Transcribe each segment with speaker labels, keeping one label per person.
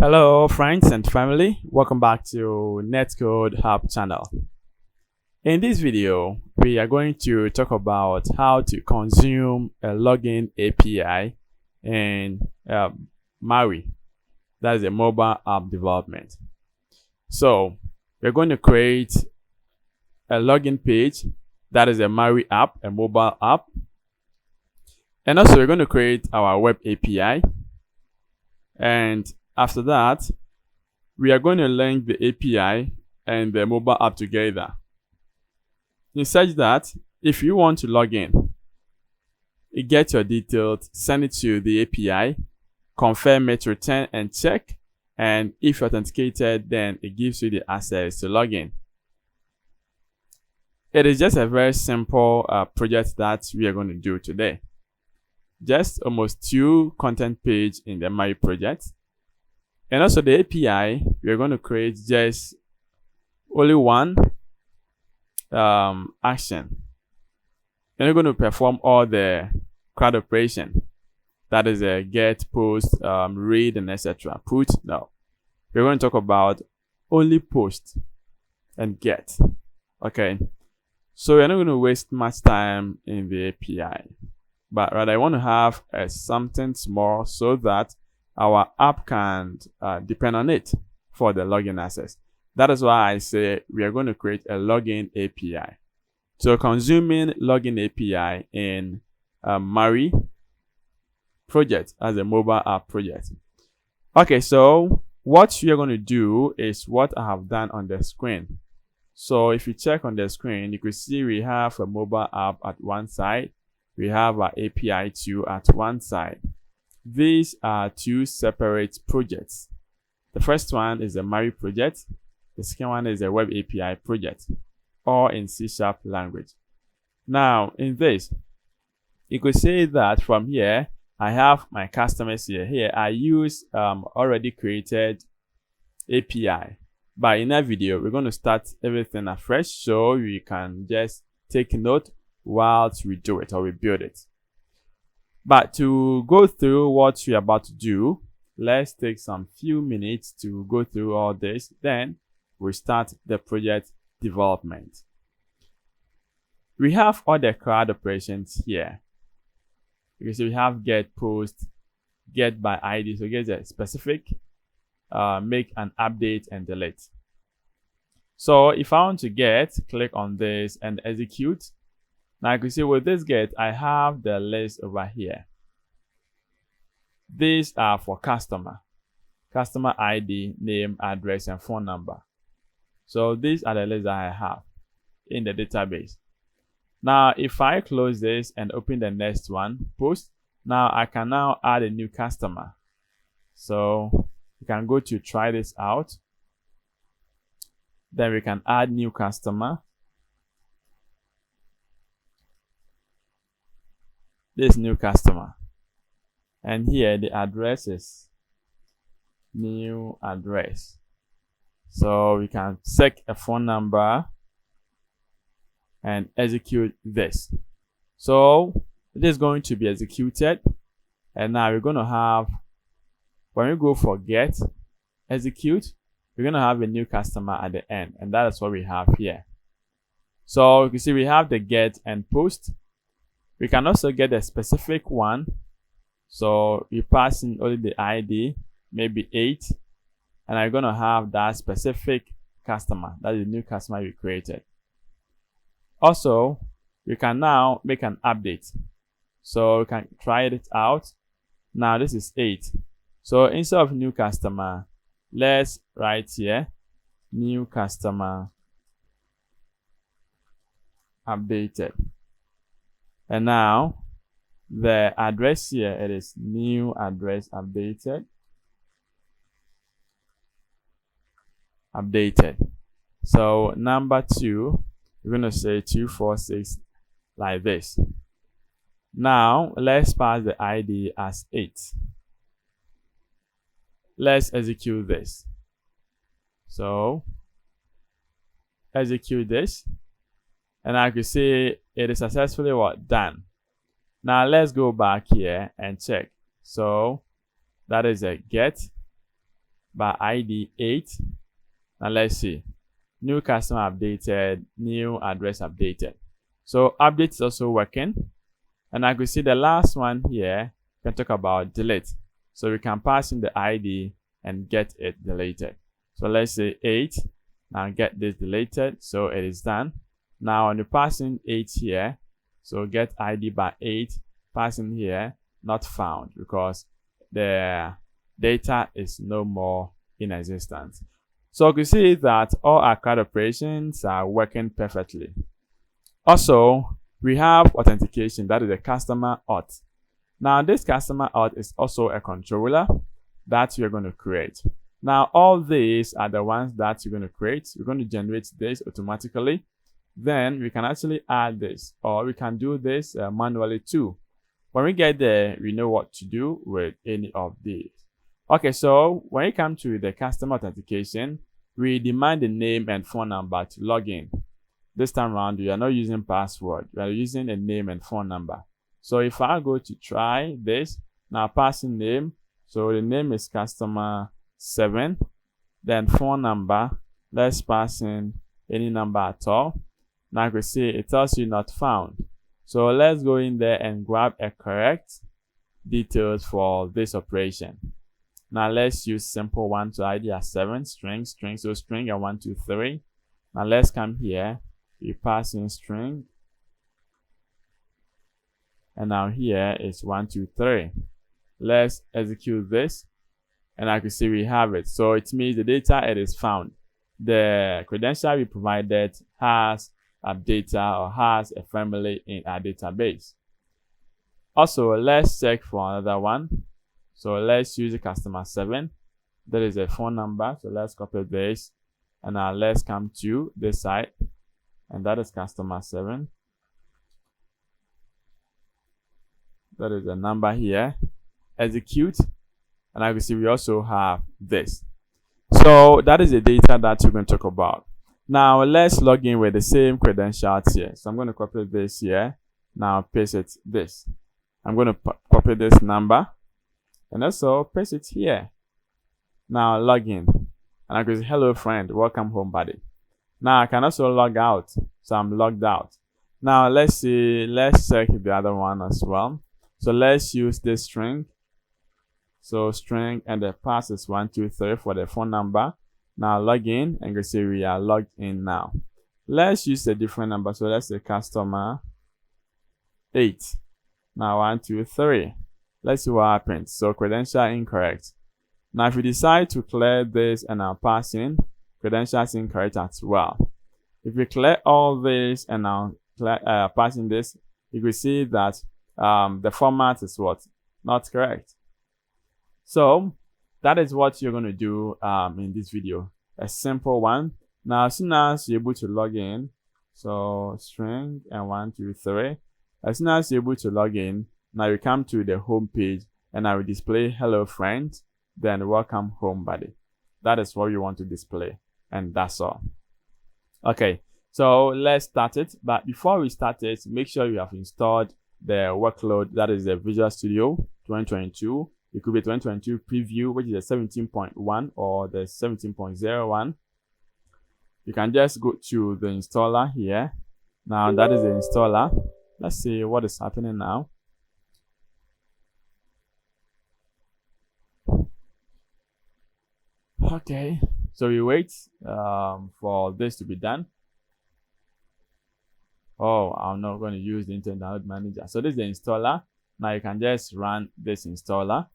Speaker 1: Hello friends and family, welcome back to Netcode-Hub channel. In this video, we are going to talk about how to consume a login API in MAUI, that is a mobile app development. So we're going to create a login page that is a MAUI app, a mobile app. And also we're going to create our web API. And after that, we are going to link the API and the mobile app together, in such that if you want to log in, you get your details, send it to the API, confirm it, return and check, and if you're authenticated, then it gives you the access to log in. It is just a very simple project that we are going to do today. Just almost 2 content pages in the MAUI project. And also the API, we're going to create just only one action. And we're going to perform all the CRUD operation. That is a get, post, read, and etc. Put, no. We're going to talk about only post and get. Okay. So we're not going to waste much time in the API. But rather I want to have something small so that our app can depend on it for the login access. That is why I say we are going to create a login API. So consuming login API in MAUI project as a mobile app project. Okay, so what we are going to do is what I have done on the screen. So if you check on the screen, you can see we have a mobile app at one side. We have our API 2 at one side. These are 2 separate projects. The first one is a MAUI project. The second one is a web API project, all in C# language. Now, in this, you could say that from here, I have my customers here. Here, I use already created API. But in that video, we're going to start everything afresh so you can just take note whilst we do it or we build it. But to go through what we're about to do, let's take some few minutes to go through all this. Then we start the project development. We have all the CRUD operations here. Because we have get, post, get by ID. So get a specific, make an update and delete. So if I want to get, click on this and execute. Now you can see with this get, I have the list over here. These are for customer ID, name, address, and phone number. So these are the lists that I have in the database. Now if I close this and open the next one, post, now I can now add a new customer. So you can go to try this out. Then we can add new customer. This new customer, and here the address is new address. So we can set a phone number and execute this. So it is going to be executed, and now we're going to have, when we go for get, execute, we're going to have a new customer at the end, and that is what we have here. So you can see we have the get and post. We can also get a specific one. So we pass in only the ID, maybe 8, and I'm going to have that specific customer. That is the new customer we created. Also, we can now make an update. So we can try it out. Now this is 8. So instead of new customer, let's write here, new customer updated. And now the address here, it is new address updated. So number 2, we're going to say 246 like this. Now let's pass the ID as 8. Let's execute this. So execute this. And I can see it is successfully done. Now let's go back here and check. So that is a get, by ID 8. Now let's see. New customer updated, new address updated. So update is also working. And I could see the last one here, we can talk about delete. So we can pass in the ID and get it deleted. So let's say 8. Now get this deleted. So it is done. Now when you pass in 8 here, so get ID by 8, pass in here, not found because the data is no more in existence. So you can see that all our CRUD operations are working perfectly. Also, we have authentication, that is a customer auth. Now this customer auth is also a controller that you're going to create. Now all these are the ones that you're going to create. You're going to generate this automatically. Then we can actually add this, or we can do this manually too. When we get there, we know what to do with any of these. Okay, so when it comes to the customer authentication, we demand the name and phone number to log in. This time around, we are not using password. We are using a name and phone number. So if I go to try this, now passing name, so the name is customer 7, then phone number, let's pass in any number at all. Now you can see it tells you not found. So let's go in there and grab a correct details for this operation. Now let's use simple one to ID as 7, string, so string and 1, 2, 3. Now let's come here, we pass in string, and now here is 1, 2, 3. Let's execute this, and I can see we have it. So it means the data it is found. The credential we provided has a data or has a family in our database. Also, let's check for another one. So let's use the customer 7. That is a phone number. So let's copy this, and now let's come to this side, and that is customer 7. That is the number here. Execute, and I can see we also have this. So that is the data that you're going to talk about. Now let's log in with the same credentials here. So I'm going to copy this here. Now paste it this. I'm going to copy this number and also paste it here. Now log in, and I can say hello friend, welcome home buddy. Now I can also log out, so I'm logged out. Now let's see, let's check the other one as well. So let's use this string. So string and the pass is 1, 2, 3 for the phone number. Now log in, and you see we are logged in now. Let's use a different number. So let's say customer 8. Now 1, 2, 3. Let's see what happens. So credential incorrect. Now if we decide to clear this and now pass in, credentials incorrect as well. If we clear all this and now pass in this, you will see that the format is what? Not correct. So that is what you're going to do in this video. A simple one. Now as soon as you're able to log in, so string and 1, 2, 3. As soon as you're able to log in, now you come to the home page, and I will display hello friend, then welcome home buddy. That is what you want to display, and that's all. Okay, so let's start it. But before we start it, make sure you have installed the Workload, that is the Visual Studio 2022. It could be 2022 preview, which is a 17.1 or the 17.01. You can just go to the installer here. Now that is the installer. Let's see what is happening now. Okay, so we wait for this to be done. Oh, I'm not going to use the Internet Download Manager. So this is the installer. Now you can just run this installer.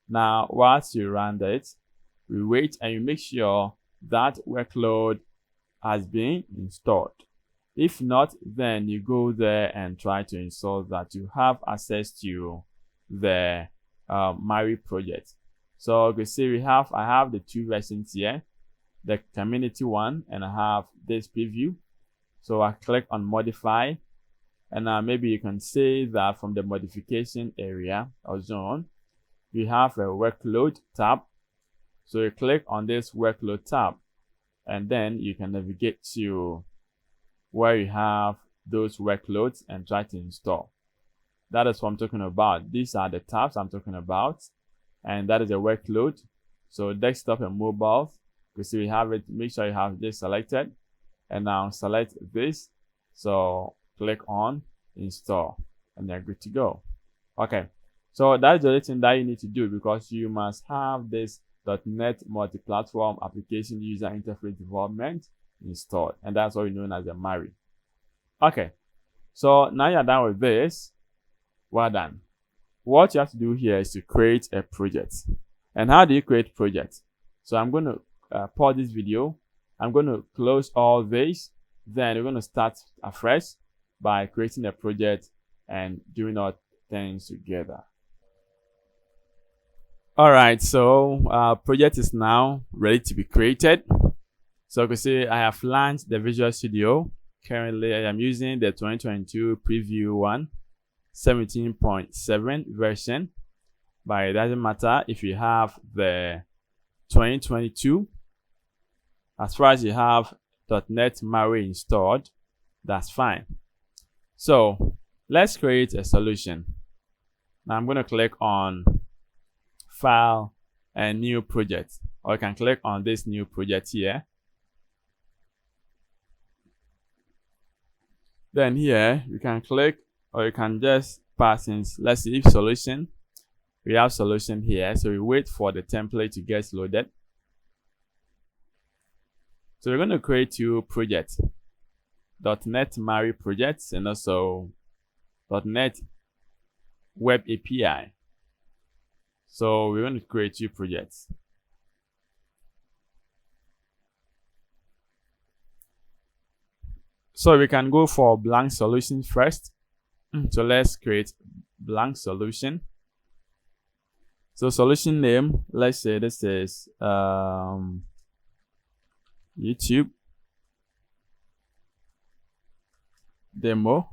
Speaker 1: Now, once you run it, we wait and you make sure that Workload has been installed. If not, then you go there and try to install that. You have access to the MAUI project. So you can see I have the 2 versions here, the community one, and I have this preview. So I click on modify, and maybe you can say that from the modification area or zone, we have a workload tab. So you click on this workload tab, and then you can navigate to where you have those workloads and try to install. That is what I'm talking about. These are the tabs I'm talking about, and that is a workload. So desktop and mobile, you see we have it. Make sure you have this selected, and now select this. So click on install, and you're good to go. Okay, so that's the only thing that you need to do, because you must have this .NET multi-platform application user interface development installed, and that's what we know as a MAUI. Okay, so now you're done with this. Well done. What you have to do here is to create a project. And how do you create projects? So I'm going to pause this video. I'm going to close all this. Then we're going to start afresh by creating a project and doing all things together. All right, so project is now ready to be created. So you can see I have launched the Visual Studio. Currently, I am using the 2022 Preview 1 17.7 version, but it doesn't matter if you have the 2022. As far as you have .NET MAUI installed, that's fine. So let's create a solution. Now I'm going to click on File and New Project, or you can click on this New Project here. Then here you can click, or you can just pass in, let's see, if solution. We have solution here, so we wait for the template to get loaded. So we're going to create two projects, .NET MAUI projects and also .NET Web API. So we're going to create two projects. So we can go for blank solution first. So let's create blank solution. So solution name, let's say this is YouTube demo.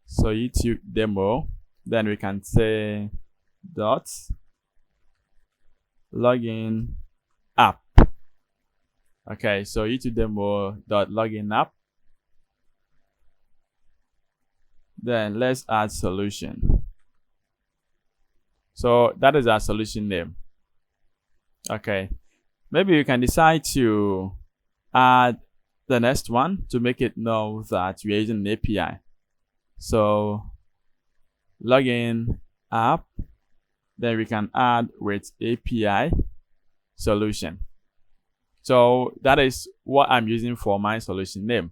Speaker 1: So YouTube demo. Then we can say dot login app. Okay, so YouTube demo dot login app. Then let's add solution. So that is our solution name. Okay, maybe you can decide to add the next one to make it know that we're using an API. So login app, then we can add with API solution. So that is what I'm using for my solution name.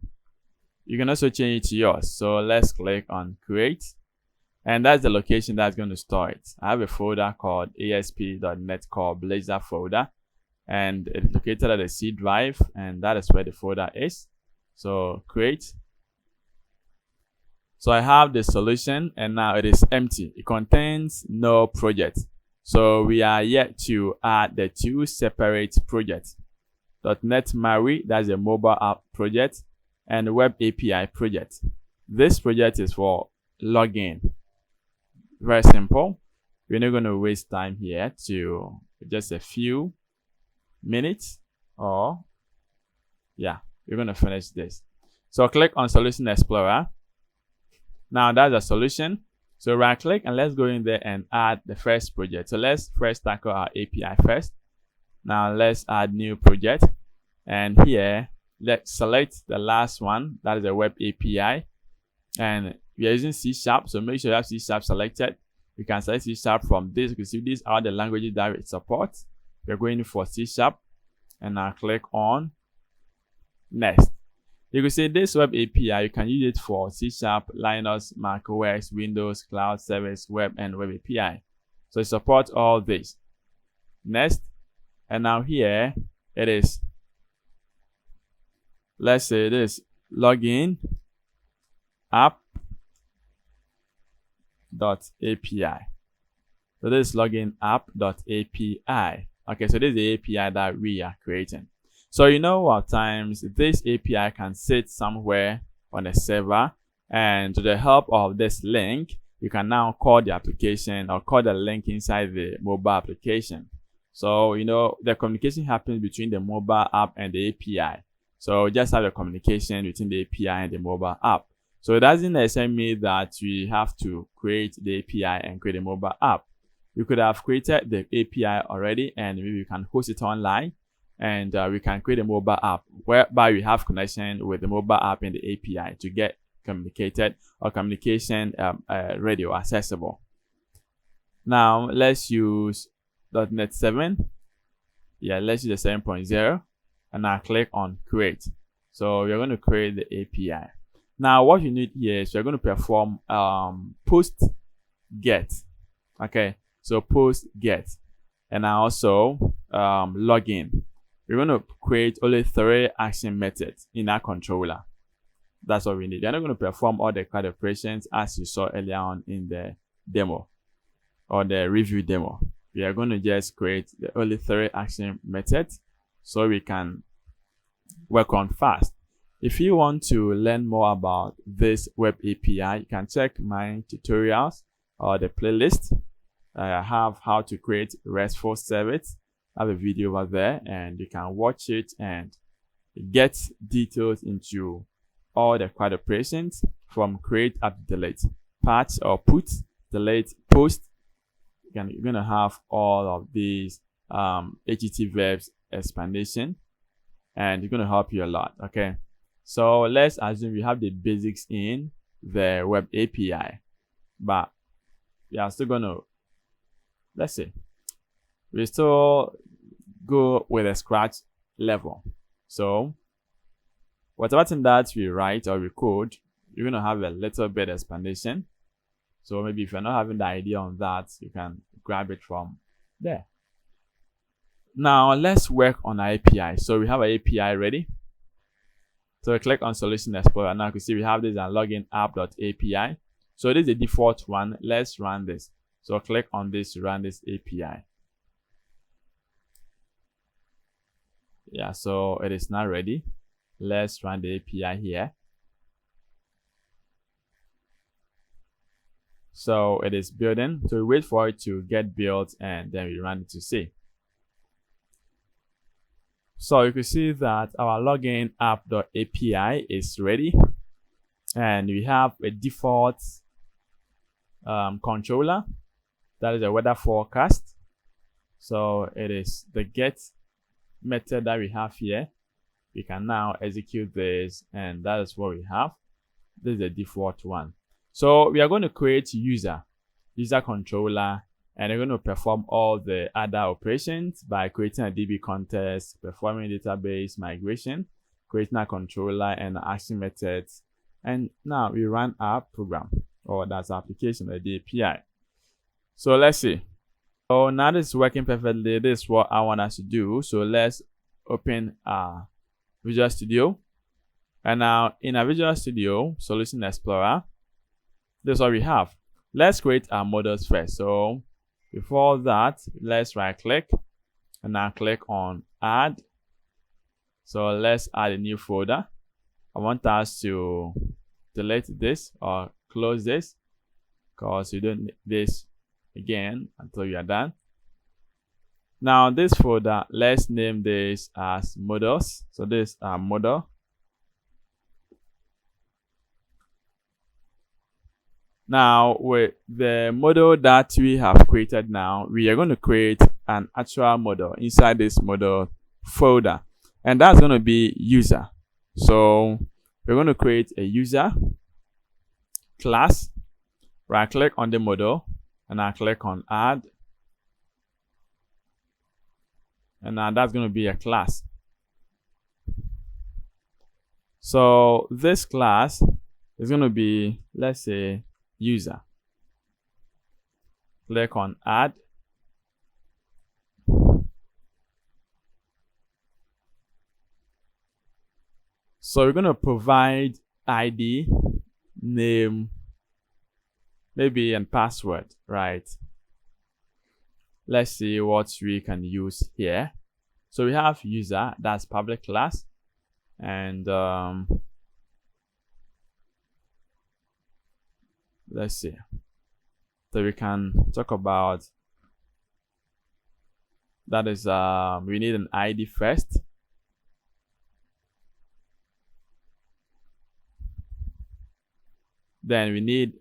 Speaker 1: You can also change it to yours. So let's click on create, and that's the location that's going to store it. I have a folder called ASP.NET Core Blazor folder, and it's located at the C drive, and that is where the folder is. So create. So I have the solution, and now it is empty. It contains no project. So we are yet to add the two separate projects. .NET MAUI, that's a mobile app project, and Web API project. This project is for login. Very simple. We're not going to waste time here to just a few minutes, or yeah, we're going to finish this. So click on Solution Explorer. Now that's a solution. So right click and let's go in there and add the first project. So let's first tackle our API first. Now let's add new project, and here let's select the last one, that is a Web API, and we are using C#, so make sure you have C# selected. You can select C# from this. You can see these are the languages that it supports. We're going for C#, and now click on next. You can see this Web API, you can use it for C#, Linux, Mac OS, Windows, Cloud Service, Web, and Web API. So it supports all this. Next. And now here it is, let's say this login app.api. So this is login app.api. Okay, so this is the API that we are creating. So you know, at times this API can sit somewhere on a server, and to the help of this link, you can now call the application or call the link inside the mobile application. So, you know, the communication happens between the mobile app and the API. So just have the communication between the API and the mobile app. So it doesn't necessarily mean that we have to create the API and create a mobile app. we could have created the API already, and maybe we can host it online, and we can create a mobile app whereby we have connection with the mobile app and the API to get communicated or communication ready or accessible. Now let's use .NET 7. Yeah, let's use the 7.0, and now click on create. So we're going to create the API. Now what you need here is we're going to perform post get. Okay, so post get, and now also login. We're going to create only 3 action methods in our controller. That's what we need. They're not going to perform all the CRUD operations as you saw earlier on in the demo or the review demo. We are going to just create the only 3 action methods so we can work on fast. If you want to learn more about this web API, you can check my tutorials or the playlist. I have how to create RESTful service. I have a video over there, and you can watch it and get details into all the CRUD operations from create up to delete, patch or put, delete, post. You're going to have all of these HTTP verbs explanation, and it's going to help you a lot. Okay, so let's assume we have the basics in the web API, but we are still going to, let's see, we still go with a scratch level. So whatever thing that we write or we code, you're going to have a little bit explanation. So maybe if you're not having the idea on that, you can grab it from there. Now let's work on our API. So we have our API ready. So we click on Solution Explorer. Now you can see we have this and login app.api. So this is the default one. Let's run this. So click on this to run this API. Yeah, so it is now ready. Let's run the API here. So it is building. So we wait for it to get built, and then we run it to see. So you can see that our login app.api is ready, and we have a default controller that is a weather forecast. So it is the get method that we have here. We can now execute this, and that is what we have. This is the default one. So we are going to create user controller, and we're going to perform all the other operations by creating a DB context, performing database migration, creating a controller and action methods. And now we run our program, or that's our application, the API. So let's see. So now this is working perfectly. This is what I want us to do. So let's open our Visual Studio. And now in our Visual Studio, Solution Explorer, this is what we have. Let's create our models first. So before that, let's right click and now click on add. So let's add a new folder. I want us to delete this or close this because you don't need this again until you are done. Now this folder, let's name this as models. So this is our model. Now with the model that we have created now, we are going to create an actual model inside this model folder, and that's going to be user. So we're going to create a user class, right click on the model, and I click on add, and now that's going to be a class. So this class is going to be, let's say, user. Click on add. So we're going to provide ID, name, maybe, and password, right? Let's see what we can use here. So we have user, that's public class, and let's see. So we can talk about that is we need an ID first. Then we need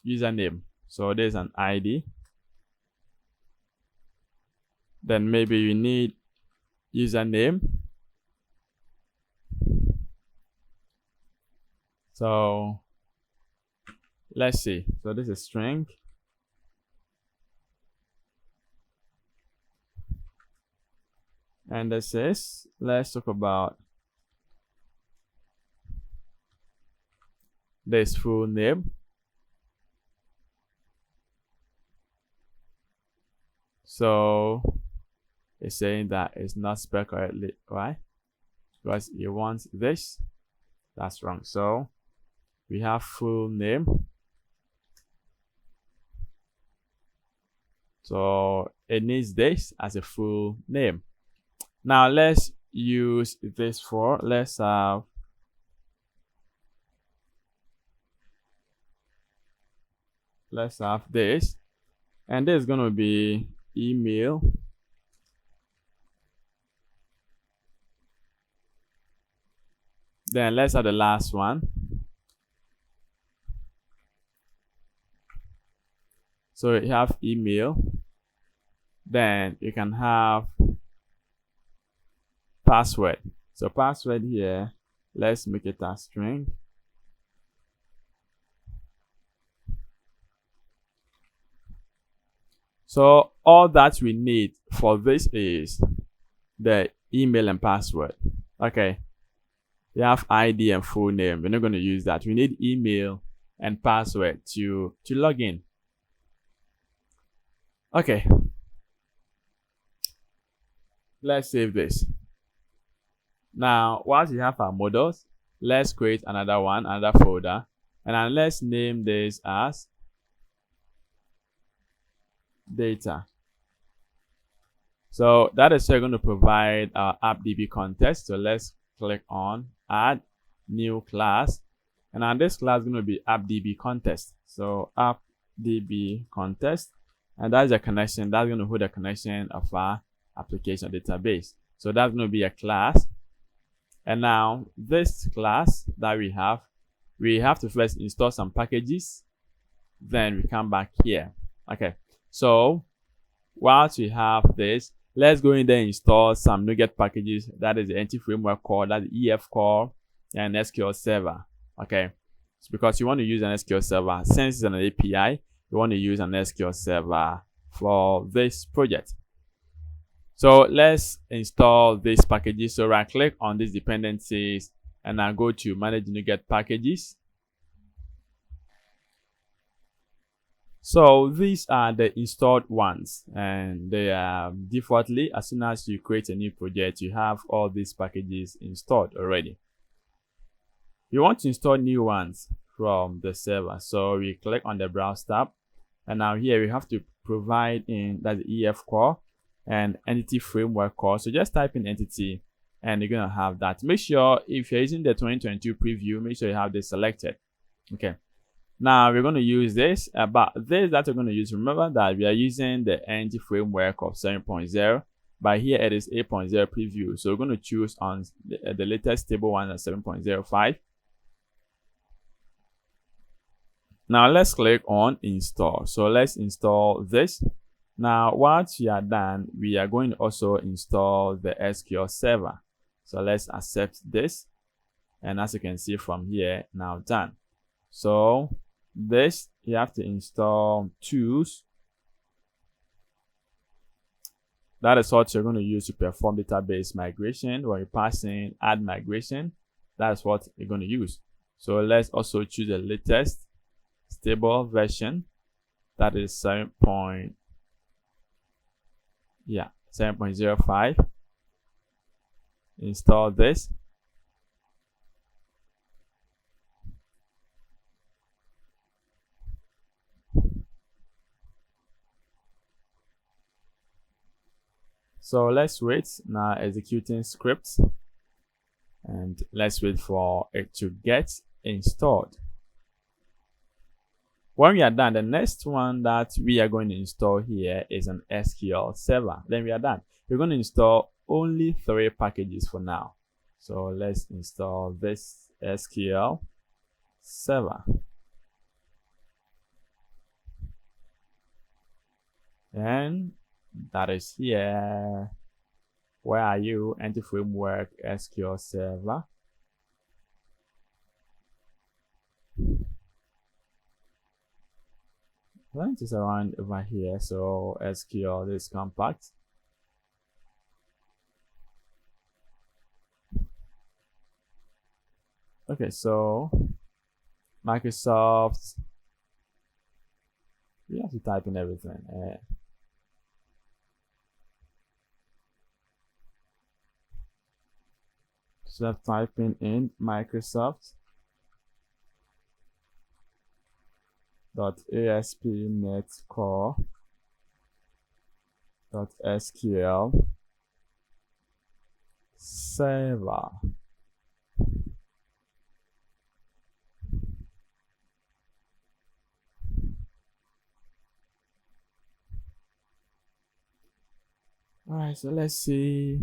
Speaker 1: username. So there's an ID. Then maybe you need username. So let's see. So this is string. And this is, let's talk about this full name. So it's saying that it's not spelled correctly, right? Because it wants this. That's wrong. So we have full name. So it needs this as a full name. Now let's use this for, let's have this, and this is going to be email. Then let's have the last one. So you have email. Then you can have password. So password here, let's make it a string. So all that we need for this is the email and password. Okay. You have ID and full name. We're not going to use that. We need email and password to log in. Okay. Let's save this. Now, once you have our models, let's create another one, another folder, and then let's name this as data. So that is going to provide our AppDB context. So let's click on add new class, and then this class is going to be AppDB context. So AppDB context, and that's a connection. That's going to hold a connection of our application database. So that's going to be a class. And now this class that we have to first install some packages. Then we come back here. Okay. So once we have this, let's go in there and install some NuGet packages. That is the entity framework core, that's the EFCore and SQL Server. Okay. It's because you want to use an SQL Server. Since it's an API, you want to use an SQL Server for this project. So let's install these packages. So right click on these dependencies and now go to manage NuGet packages. So these are the installed ones, and they are defaultly, as soon as you create a new project, you have all these packages installed already. You want to install new ones from the server. So we click on the browse tab, and now here we have to provide in that EFCore and entity framework core. So just type in entity and you're going to have that. Make sure if you're using the 2022 preview, make sure you have this selected. Okay. Now we're going to use this, but this that we're going to use, remember that we are using the entity framework of 7.0, but here it is 8.0 preview. So we're going to choose on the latest stable one at 7.05. Now let's click on install. So let's install this. Now once we are done, we are going to also install the SQL Server. So let's accept this, and as you can see from here, now done. So this, you have to install tools. That is what you're going to use to perform database migration. When you pass in add migration, that's what you're going to use. So let's also choose the latest stable version, that is 7.05. Install this. So let's wait. Now executing scripts, and let's wait for it to get installed. When we are done, the next one that we are going to install here is an SQL Server. Then we are done. We're going to install only 3 packages for now. So let's install this SQL Server. And that is here. Where are you? Entity Framework SQL Server. Length is around over here, so SQL is compact. Okay, so Microsoft, you have to type in everything. So typing in Microsoft .ASP.NET Core .SQL Server. All right, so let's see.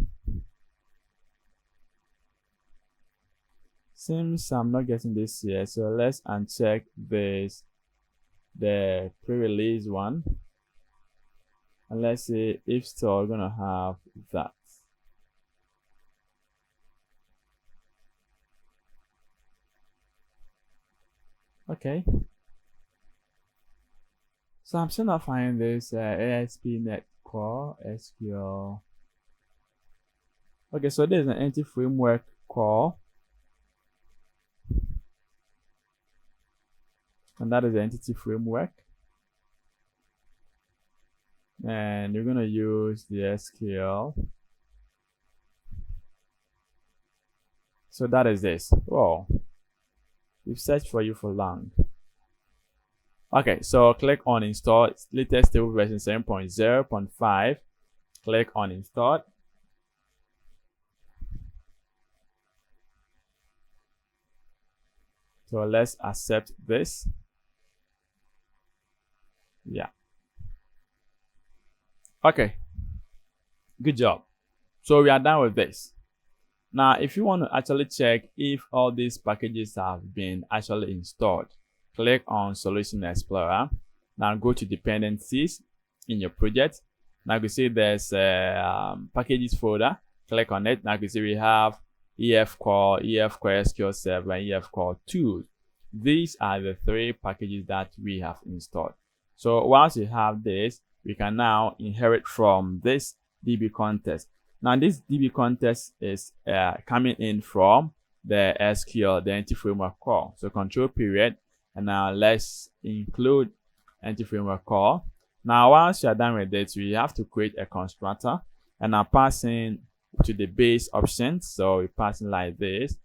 Speaker 1: Seems I'm not getting this here, so let's uncheck this, the pre-release one, and let's see if still gonna have that. Okay, so I'm still not finding this ASP.NET Core SQL. Okay, so there's an Entity Framework Core, and that is the Entity Framework, and you're gonna use the SQL. So that is this. Whoa, we've searched for you for long. Okay, so click on install latest stable version 7.0.5. Click on install. So let's accept this. Yeah. Okay. Good job. So we are done with this. Now, if you want to actually check if all these packages have been actually installed, click on Solution Explorer. Now go to Dependencies in your project. Now you can see there's a packages folder. Click on it. Now you can see we have EFCore, EFCore SQL Server, and EFCore Tools. These are the three packages that we have installed. So once you have this, we can now inherit from this DB context. Now this DB context is coming in from the SQL, the Entity Framework Core. So control period, and now let's include Entity Framework Core. Now once you are done with it, we have to create a constructor, and now passing to the base options. So we passing like this.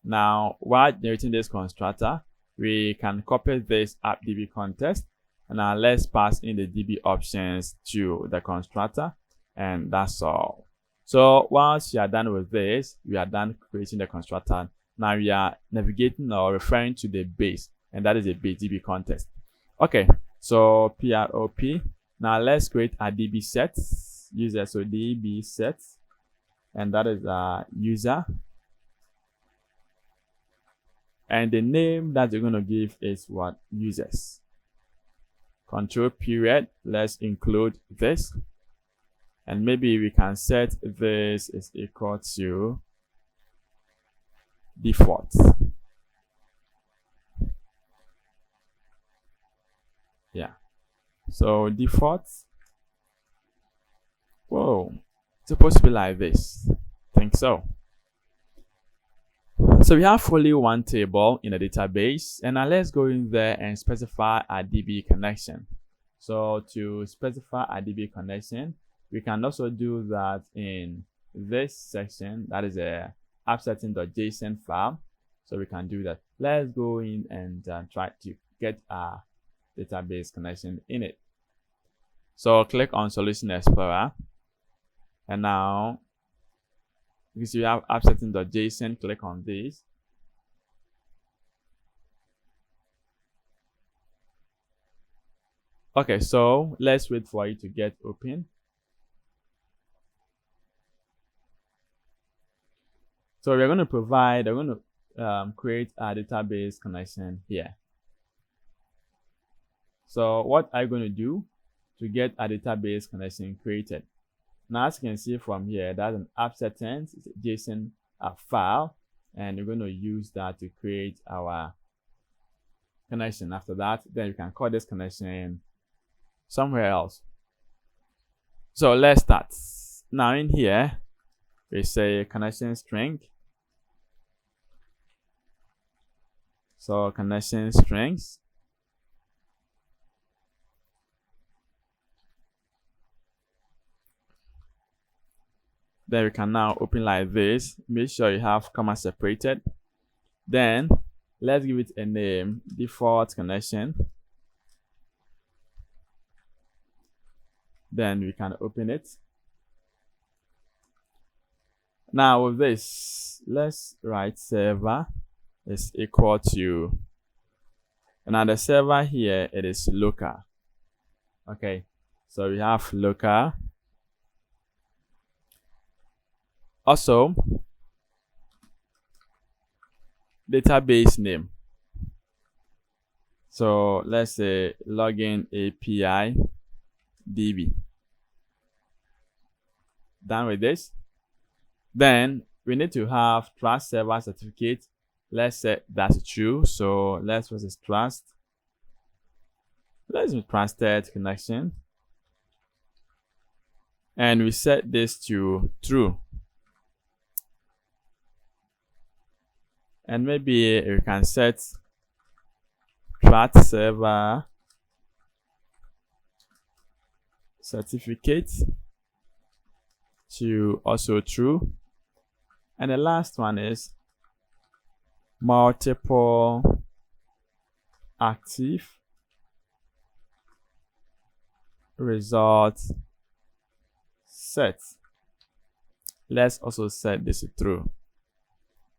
Speaker 1: Now while generating this constructor, we can copy this app DB context, and now let's pass in the DB options to the constructor, and that's all. So once you are done with this, we are done creating the constructor. Now we are navigating or referring to the base, and that is a base DB context. Okay, so prop. Now let's create a DB set user. So DB set, and that is a user. And the name that you're going to give is what? Users. Control period. Let's include this. And maybe we can set this is equal to default. Yeah. So default. Whoa. It's supposed to be like this. I think so. So we have only one table in the database, and now let's go in there and specify a DB connection. So to specify a DB connection, we can also do that in this section, that is a appsetting.json file. So we can do that. Let's go in and try to get a database connection in it. So click on Solution Explorer, and now because you have appsetting.json, click on this. Okay, so let's wait for it to get open. So we're going to create a database connection here. So what I'm going to do to get a database connection created. Now, as you can see from here, that's an app settings, it's a JSON file, and we're going to use that to create our connection. After that, then you can call this connection somewhere else. So let's start. Now in here, we say connection string. So connection strings. Then we can now open like this. Make sure you have comma separated. Then let's give it a name, default connection. Then we can open it. Now with this, let's write server is equal to, and now the server here, it is local. Okay, so we have local. Also, database name. So let's say login API DB. Done with this. Then we need to have trust server certificate. Let's set that's true. So let's versus trust. Let's do trusted connection. And we set this to true. And maybe we can set trust server certificate to also true. And the last one is multiple active result set. Let's also set this to true.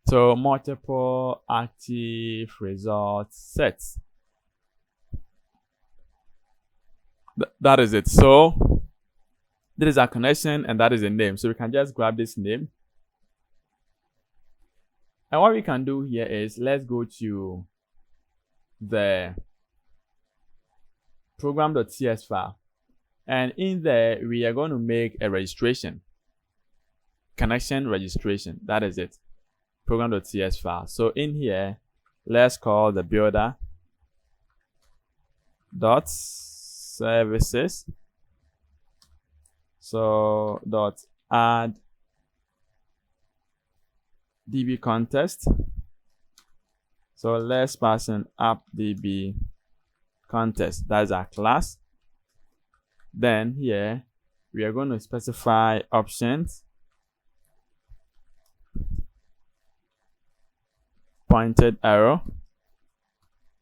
Speaker 1: So multiple active result sets. That is it. So this is our connection and that is the name. So we can just grab this name. And what we can do here is let's go to the program.cs file. And in there, we are going to make a registration. Connection registration. That is it. Program.cs file. So in here, let's call the builder dot services. So dot add DB contest. So let's pass in app DB contest. That's our class. Then here we are going to specify options. Pointed arrow.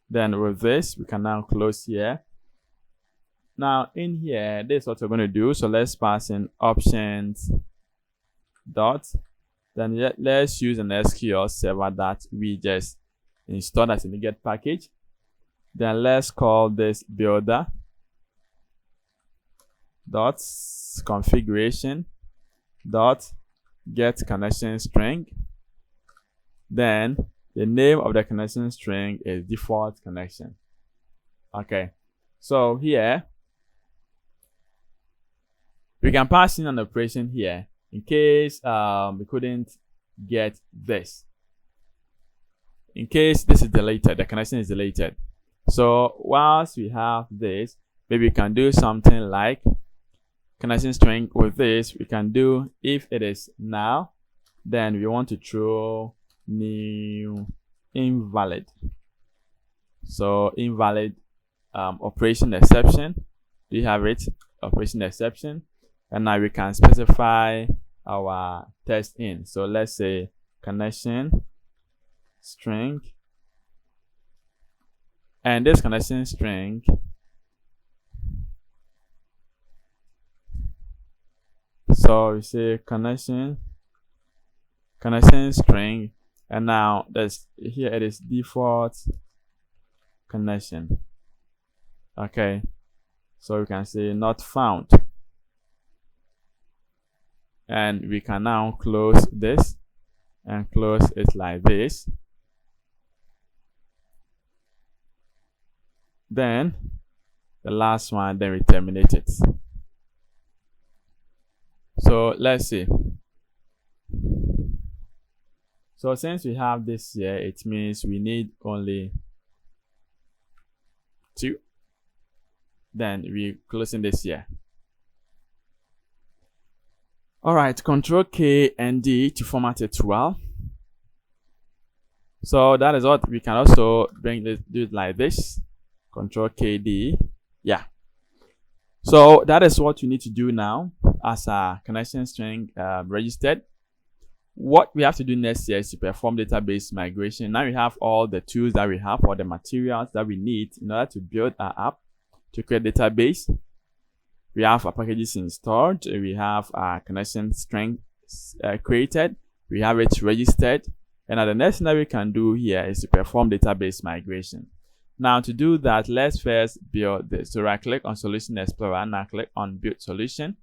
Speaker 1: Then with this, we can now close here. Now in here, this is what we're going to do. So let's pass in options dot. Then let's use an SQL server that we just installed as a NuGet package. Then let's call this builder dot configuration dot get connection string. Then the name of the connection string is default connection. Okay, so here we can pass in an operation here in case we couldn't get this. In case this is deleted, the connection is deleted. So whilst we have this, maybe we can do something like connection string. With this, we can do if it is null, then we want to throw new invalid. So invalid operation exception. We have it, operation exception. And now we can specify our test in. So let's say connection string. And this connection string so we say connection string, and now this here it is default connection. Okay, so we can say not found, and we can now close this and close it like this. Then the last one, then we terminate it. So let's see. So since we have this here, it means we need only 2. Then we closing this here. All right, Control K and D to format it well. So that is what we can also do it like this. Control K D. Yeah. So that is what you need to do now as a connection string registered. What we have to do next here is to perform database migration. Now we have all the tools that we have, or the materials that we need in order to build our app to create database. We have our packages installed. We have our connection string created. We have it registered. And now the next thing that we can do here is to perform database migration. Now to do that, let's first build this. So right click on Solution Explorer, now click on Build Solution.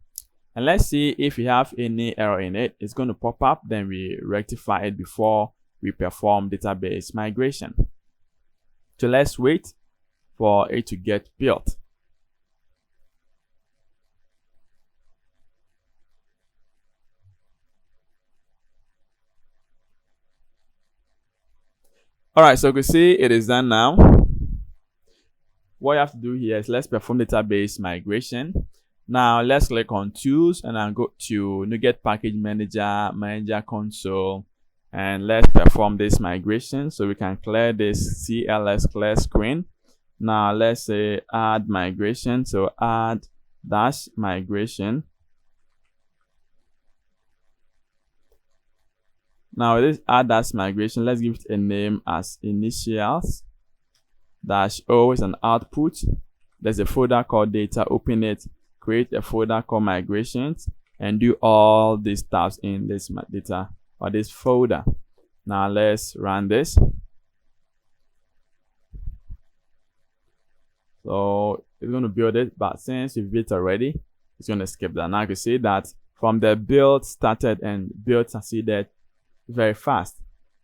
Speaker 1: And let's see if we have any error in it. It's going to pop up, then we rectify it before we perform database migration. So let's wait for it to get built. All right, so you can see it is done now. What you have to do here is let's perform database migration. Now let's click on Tools and then go to NuGet Package Manager, Manager Console, and let's perform this migration. So we can clear this CLS clear screen. Now let's say add migration. So add dash migration. Now this add dash migration, let's give it a name as initials dash O is an output. There's a folder called data. Open it. Create a folder called migrations and do all these tabs in this data or this folder. Now let's run this. So it's going to build it, but since we've built already, it's going to skip that. Now you can see that from the build started and build succeeded very fast.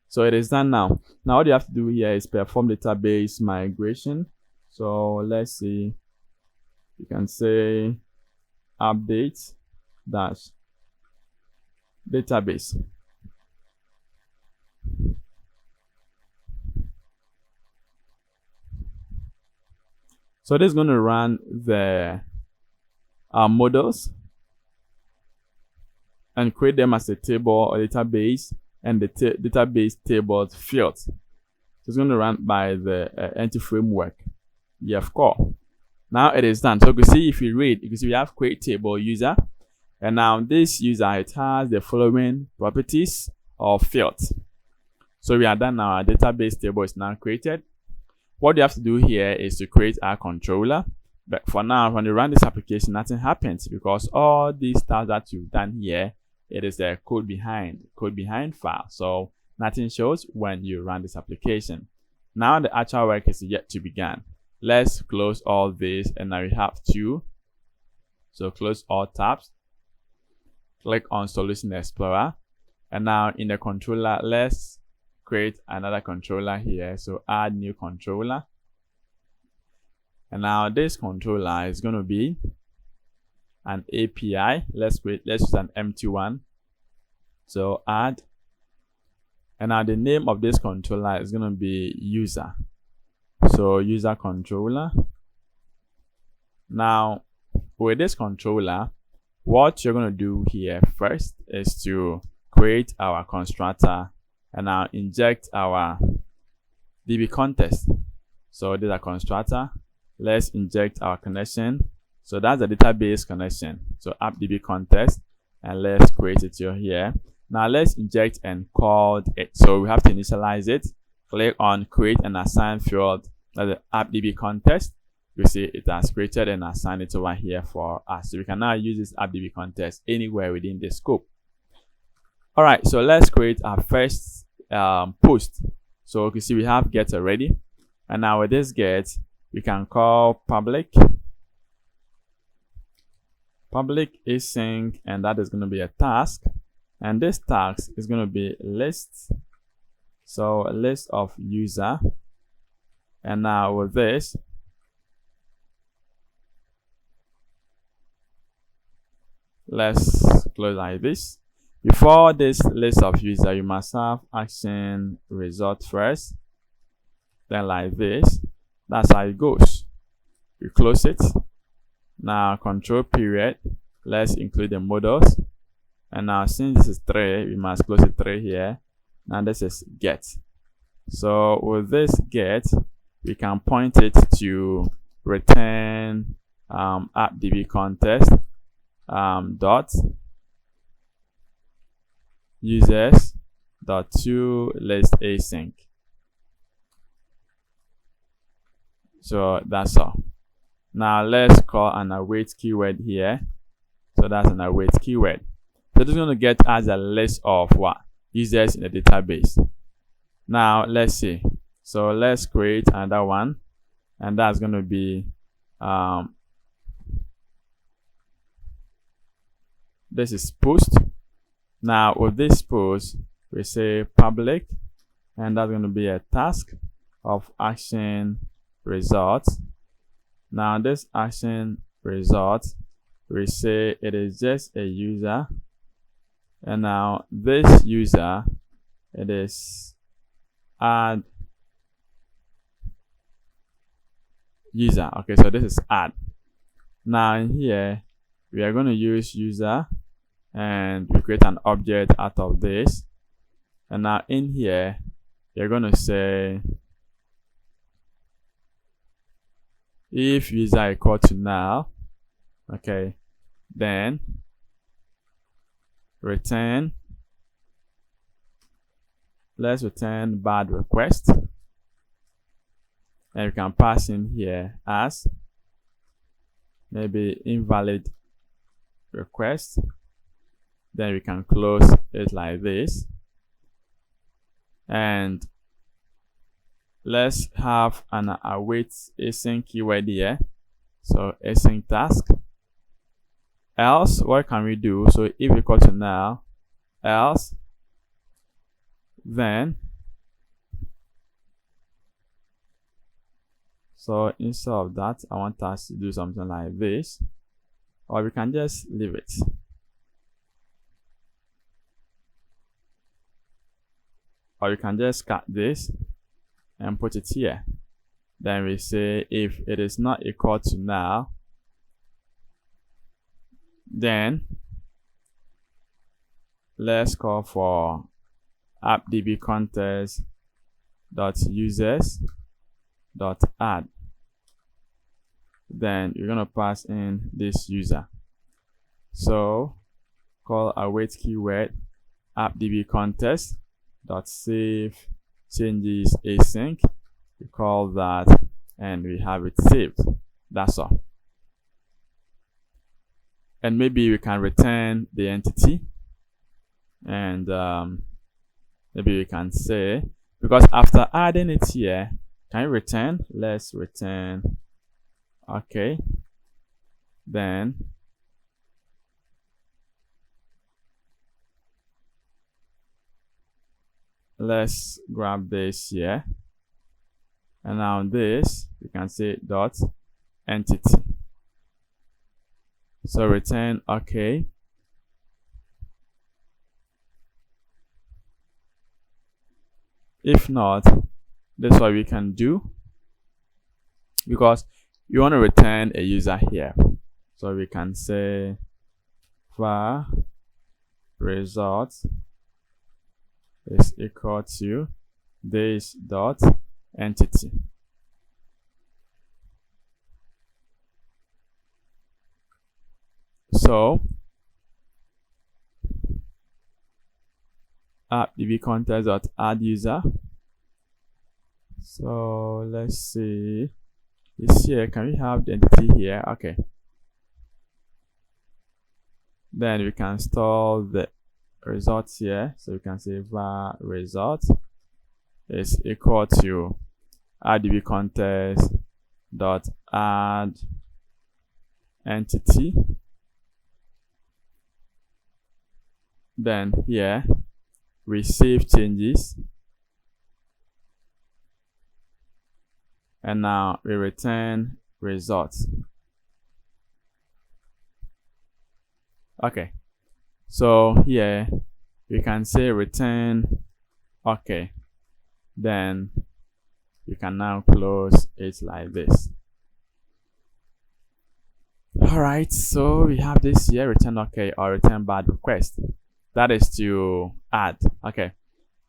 Speaker 1: So it is done now. Now what you have to do here is perform database migration. So let's see. You can say update dash database. So this is going to run the models and create them as a table or database and the database tables fields. So it's going to run by the entity framework EFCore. Now it is done. So you can see, if you read, you can see we have create table user, and now this user, it has the following properties of fields. So we are done now. Our database table is now created. What you have to do here is to create our controller. But for now, when you run this application, nothing happens because all these stuff that you've done here, it is a code behind file. So nothing shows when you run this application. Now the actual work is yet to begin. Let's close all this, and now we have 2. So close all tabs. Click on Solution Explorer. And now in the controller, let's create another controller here. So add new controller. And now this controller is going to be an API. Let's use an empty one. So add. And now the name of this controller is going to be user. So user controller. Now with this controller, what you're going to do here first is to create our constructor and now inject our DB context. So this is a constructor. Let's inject our connection. So that's the database connection. So app DB context, and let's create it here. Now let's inject and call it. So we have to initialize it. Click on create and assign field as the app DB context. You see it has created and assigned it over here for us. So we can now use this app DB context anywhere within the scope. All right, so let's create our first post. So you can see we have get already, and now with this get, we can call public async, and that is going to be a task, and this task is going to be list. So a list of user, and now with this, let's close like this. Before this list of user, you must have action result first, then like this. That's how it goes. We close it. Now control period, let's include the models. And now since this is 3, we must close it 3 here. Now this is get. So with this get, we can point it to return app.db context dot users dot to list async. So that's all. Now let's call an await keyword here. So that's an await keyword. So this is going to get us a list of what? Users in the database. Now let's see. So let's create another one, and that's going to be this is post. Now with this post, we say public, and that's going to be a task of action results. Now this action result, we say it is just a user, and now this user, it is add user. Okay, so this is add. Now in here, we are going to use user, and we create an object out of this. And now in here, you're going to say if user equal to null, okay, then return, let's return bad request, and you can pass in here as maybe invalid request. Then we can close it like this, and let's have an await async keyword here. So async task. Else, what can we do? So if equal to null, else, then, so instead of that, I want us to do something like this, or we can just leave it. Or you can just cut this and put it here. Then we say if it is not equal to null, then let's call for app.db context dot users dot add. Then you're gonna pass in this user. So call await keyword app.db context dot save changes async. We call that, and we have it saved. That's all. And maybe we can return the entity, and maybe we can say, because after adding it here, can you return? Let's return. Okay, then let's grab this here, and now this we can say dot entity. So return okay. If not, this is what we can do, because we want to return a user here. So we can say var result is equal to this dot entity. So app.db context dot add user. So let's see this here. Can we have the entity here? Okay. Then we can store the results here. So we can say var result is equal to app.db context dot add entity. Then here we save changes, and now we return results. Okay, so here we can say return. Okay, then you can now close it like this. Alright, so we have this here, return okay or return bad request. That is to add. Okay,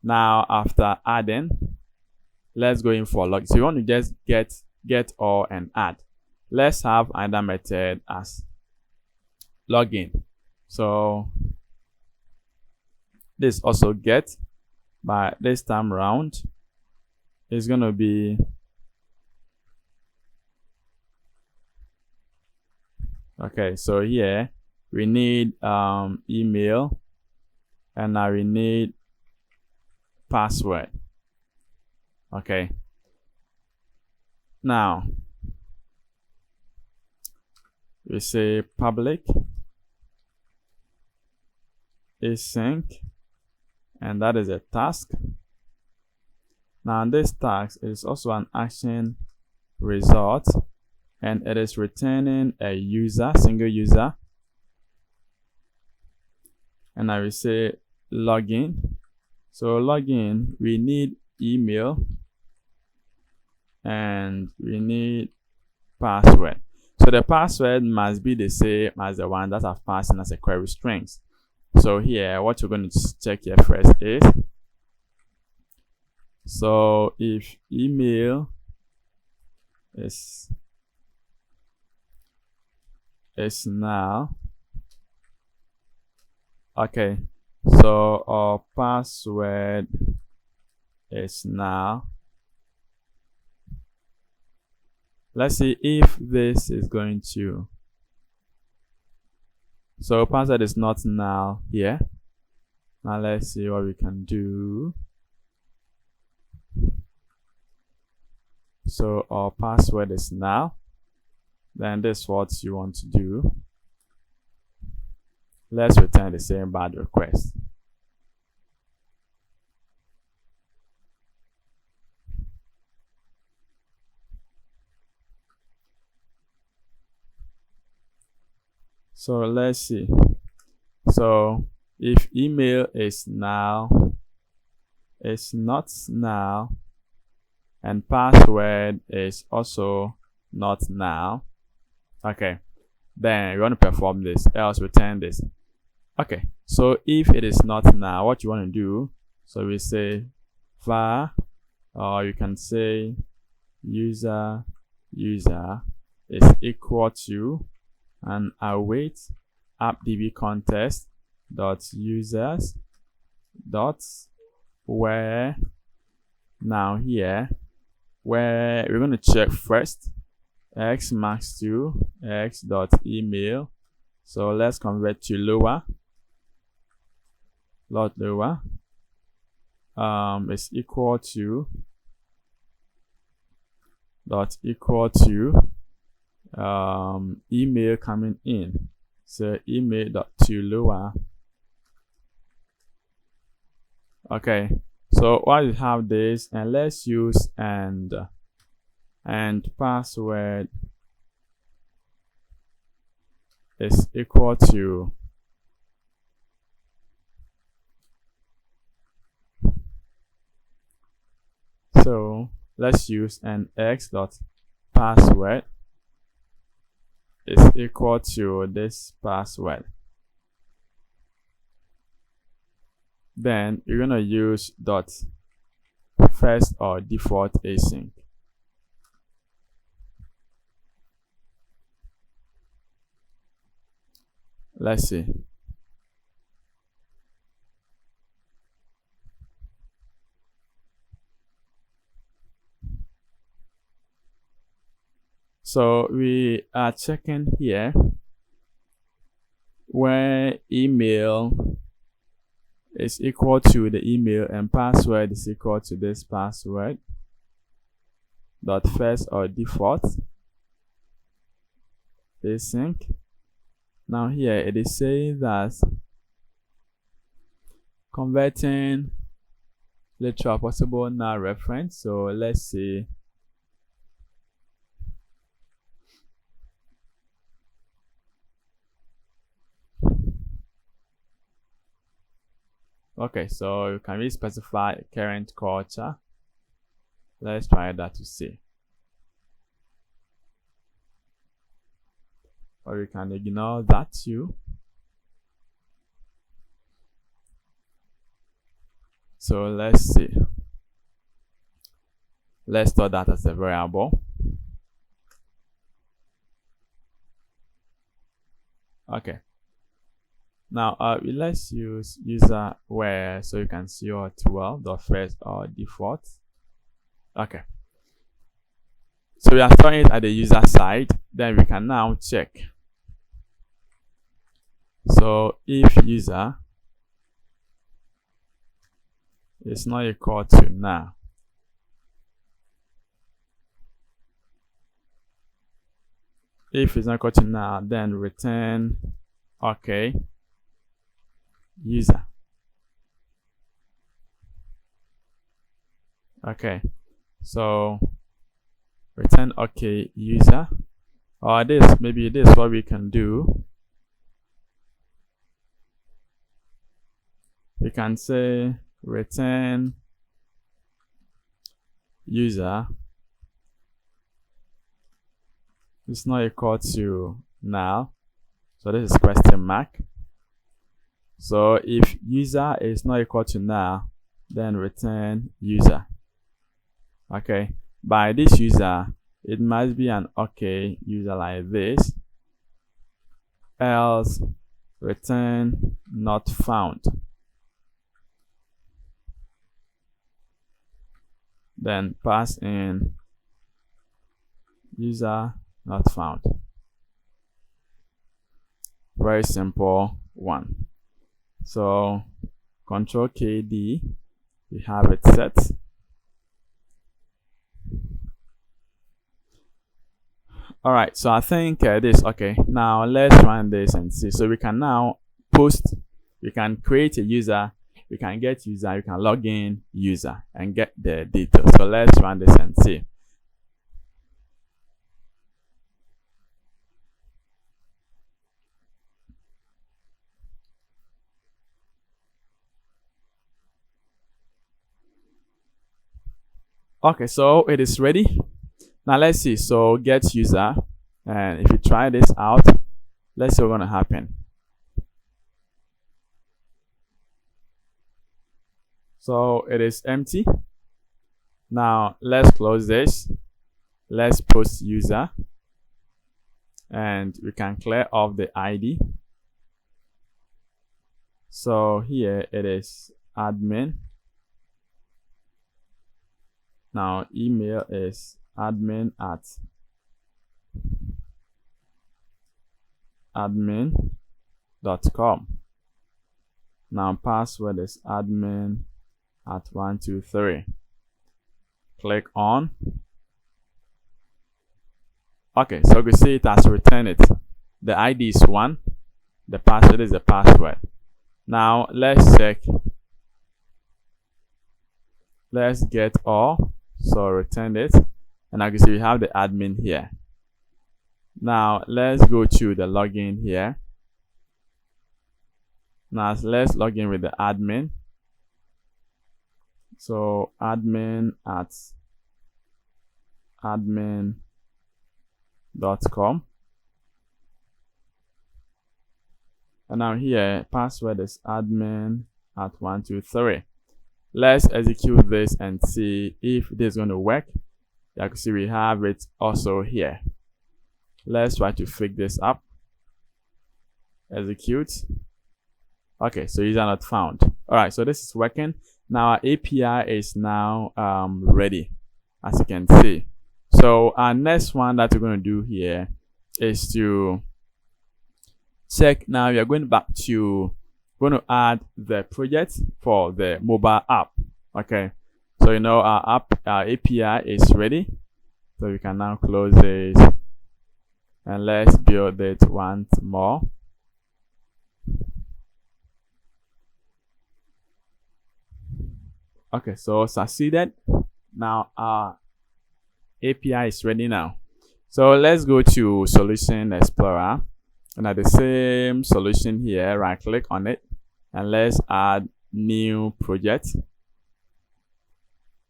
Speaker 1: now after adding, let's go in for log. So you want to just get or and add. Let's have another method as login. So this also get, but this time around is gonna be okay. So here we need email, and now we need password. Okay, now we say public async, and that is a task. Now this task is also an action result, and it is returning a user, single user. And I will say login. So login, we need email and we need password. So the password must be the same as the one that I've passed in as a query strings. So here, what you're going to check here first is, so if email is null, okay, so our password is null. Let's see if this is going to, so password is not null here. Now let's see what we can do. So our password is null. Then this is what you want to do. Let's return the same bad request. So let's see. So if email is null, it's not null, and password is also not null, okay, then you want to perform this, else return this. Okay, so if it is not null, what you want to do, so we say var, or you can say user is equal to, and await appdb context dot users dot where. Now here, where we're going to check first x max to x dot email. So let's convert to lower, lot lower, is equal to dot equal to email coming in. So email dot to lower. Okay, so while you have this, and let's use and password is equal to, so let's use an x dot password is equal to this password. Then you're gonna use dot first or default async. Let's see. So we are checking here where email is equal to the email and password is equal to this password dot first or default async. Now here it is saying that converting literal possible null reference. So let's see. Okay, so you can really specify current culture. Let's try that to see. Or you can ignore that too. So let's see. Let's store that as a variable. Okay. Now let's use user where, so you can see what well the first or default. Okay. So we are storing it at the user side. Then we can now check. So if user is not equal to now, if it's not equal to now, then return okay user. Okay, so return okay user, or this, maybe this what we can do. We can say return user is not equal to null. So this is question mark. So if user is not equal to null, then return user. Okay, by this user, it must be an okay user like this, else return not found. Then pass in user not found. Very simple one. So Control KD, we have it set. All right, so I think this, okay, now let's run this and see. So we can now post, we can create a user, we can get user, you can log in user and get the details. So let's run this and see. Okay, so it is ready. Now let's see. So get user, and if you try this out, let's see what's gonna happen. So it is empty. Now let's close this. Let's post user, and we can clear off the ID. So here it is admin. Now email is admin@admin.com. Now password is admin@123. Click on. Okay, so you see it has returned it. The ID is 1. The password is the password. Now let's check. Let's get all. So return it. And as you see, we have the admin here. Now let's go to the login here. Now let's log in with the admin. So admin@admin.com. And now here password is admin@123. Let's execute this and see if this is going to work. You can see we have it also here. Let's try to fix this up. Execute. Okay, so user not found. All right, so this is working. Now our API is now ready, as you can see. So our next one that we're going to do here is to check. Now we are going back to add the project for the mobile app. Okay, so you know our API is ready, so we can now close this and let's build it once more. Okay, so succeeded. Now our API is ready now. So let's go to Solution Explorer, and at the same solution here, right click on it and let's add new project.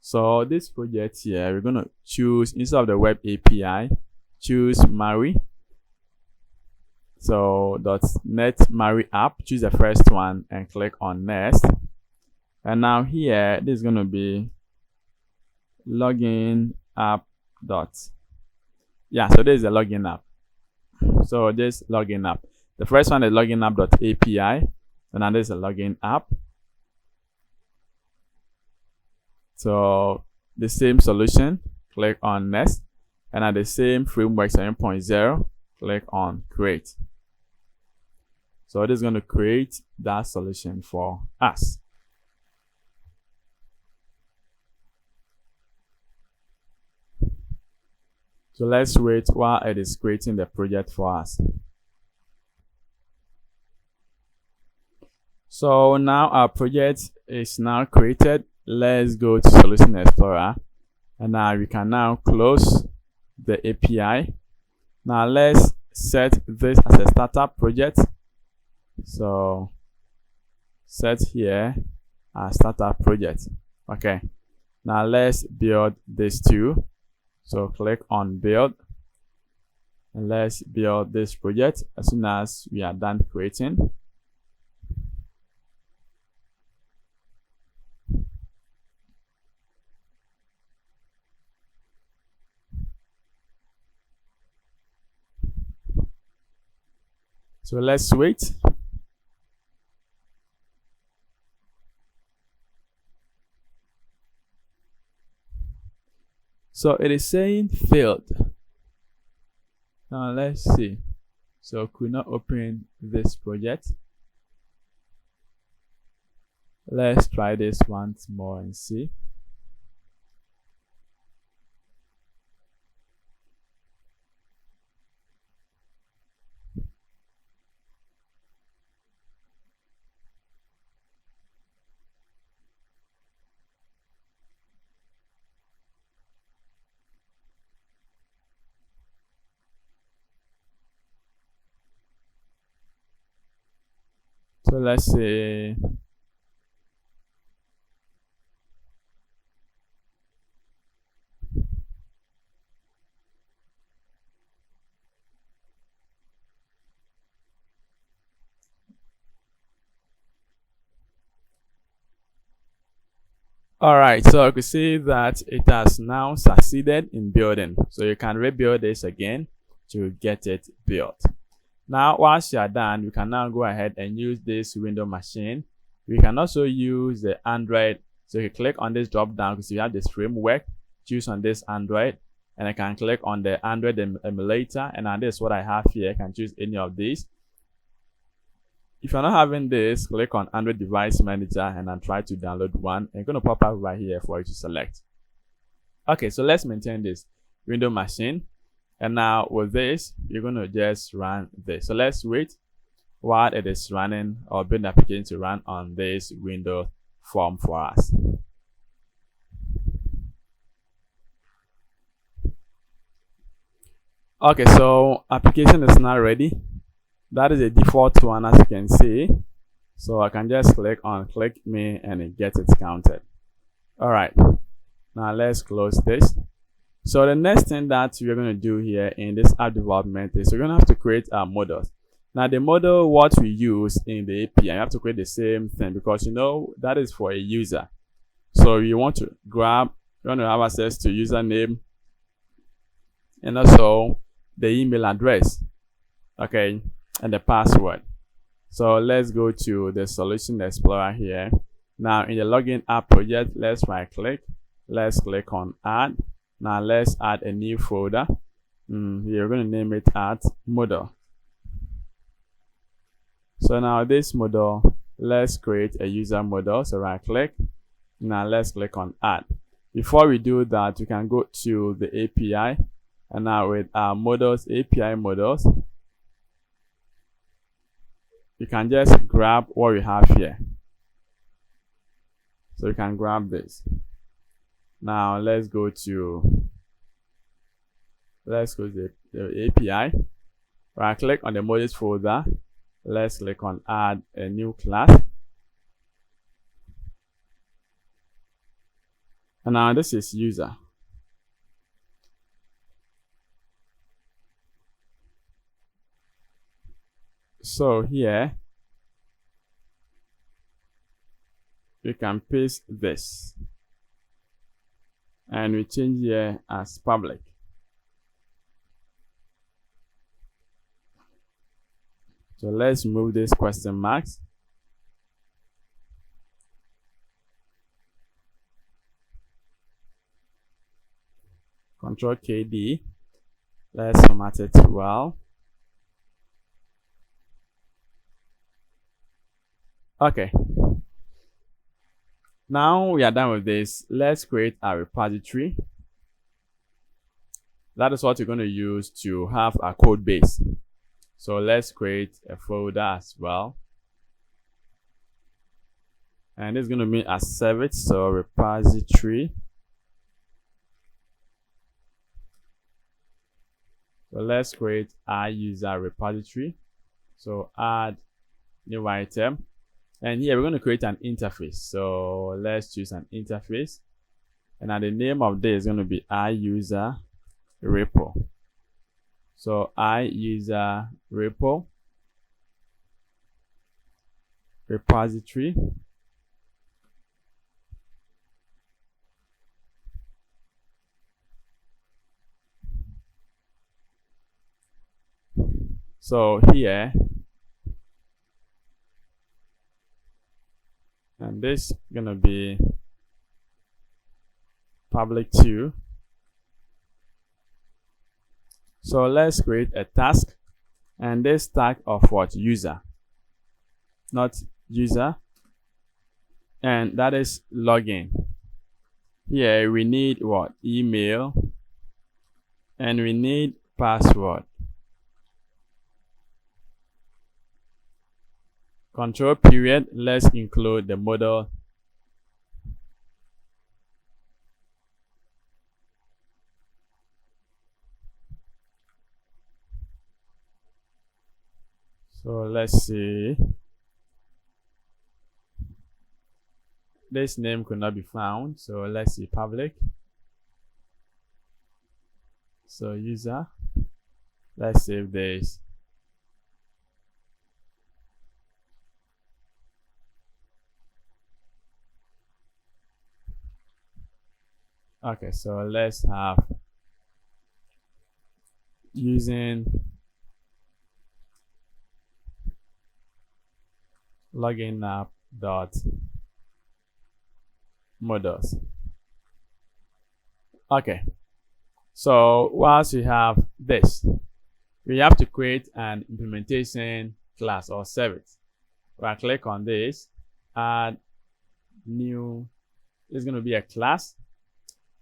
Speaker 1: So this project here, we're going to choose, instead of the web API, choose MAUI. So .NET MAUI app, choose the first one and click on next. And now here, this is going to be login app so this is the login app. So this login app. The first one is login app.api, and now this is a login app. So the same solution, click on next, and at the same framework 7.0, click on create. So it is going to create that solution for us. So let's wait while it is creating the project for us. So now our project is now created. Let's go to Solution Explorer, and now we can now close the API. Now let's set this as a startup project. So set here as startup project. Okay, now let's build this too. So click on build, and let's build this project as soon as we are done creating. So let's wait. So it is saying failed. Now let's see. So could not open this project. Let's try this once more and see. So let's say alright, so you can see that it has now succeeded in building. So you can rebuild this again to get it built. Now, once you are done, you can now go ahead and use this window machine. We can also use the Android. So you click on this drop down because you have this framework, choose on this Android, and I can click on the Android emulator, and this is what I have here. I can choose any of these. If you're not having this, click on Android Device Manager and then try to download one. And it's going to pop up right here for you to select. Okay, so let's maintain this window machine. And now with this, you're going to just run this. So let's wait while it is running, or build an application to run on this window form for us. Okay, so application is now ready. That is a default one, as you can see. So I can just click on click me and it gets it counted. All right, now let's close this. So the next thing that we're going to do here in this app development is we're going to have to create our models. Now the model, what we use in the API, you have to create the same thing because you know that is for a user. So you want to have access to username and also the email address, okay, and the password. So let's go to the Solution Explorer here. Now in the login app project, let's right click, let's click on add. Now let's add a new folder. We're going to name it at model. So now this model, let's create a user model. So right click. Now let's click on add. Before we do that, we can go to the API, and now with our models, API models, you can just grab what we have here. So you can grab this. Now let's go to the API. Right click on the models folder. Let's click on add a new class. And now this is user. So here we can paste this and we change here as public. So let's remove this question marks. Control KD. Let's format it well. Okay. Now we are done with this. Let's create a repository. That is what we're going to use to have a code base. So let's create a folder as well. And it's going to be a service, so repository. So let's create a user repository. So add new item. And here we're going to create an interface. So let's choose an interface. And now the name of this is going to be iUser repo. So iUser repo repository. So here, and this is gonna be public too. So let's create a task, and this tag of what? User, not user, and that is login. Here we need what? Email, and we need password. Control period, let's include the model. So let's see. This name could not be found, so let's see public. So user, let's save this. Okay, so let's have using login app dot models. Okay, so once we have this, we have to create an implementation class or service. We'll click on this, add new. It's going to be a class.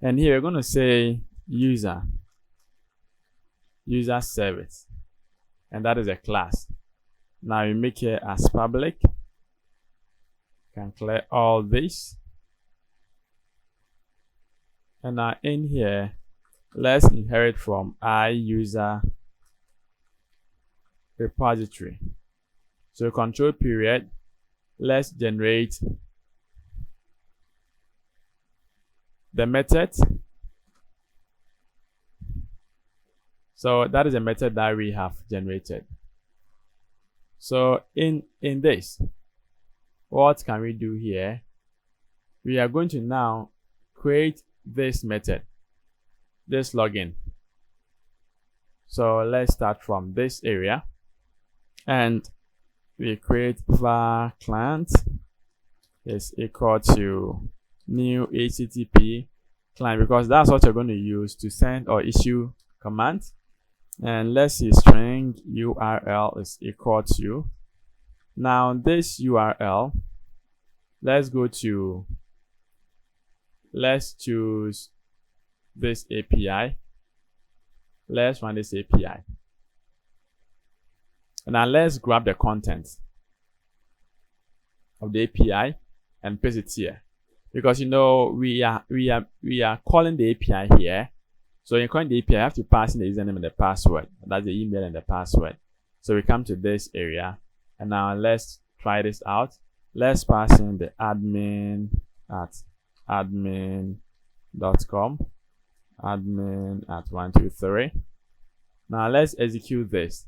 Speaker 1: And here we're going to say user service, and that is a class. Now you make it as public. Can clear all this, and now in here, let's inherit from iUser repository. So control period, let's generate the method. So that is a method that we have generated. So in this, what can we do here? We are going to now create this method, this login. So let's start from this area, and we create var client is equal to new HTTP client, because that's what you're going to use to send or issue commands. And let's see, string URL is equal to, now this URL, let's choose this API. Let's run this API. And now let's grab the content of the API and paste it here. Because you know we are calling the API here. So in calling the API, I have to pass in the username and the password. That's the email and the password. So we come to this area, and now let's try this out. Let's pass in the admin at admin admin at 123. Now let's execute this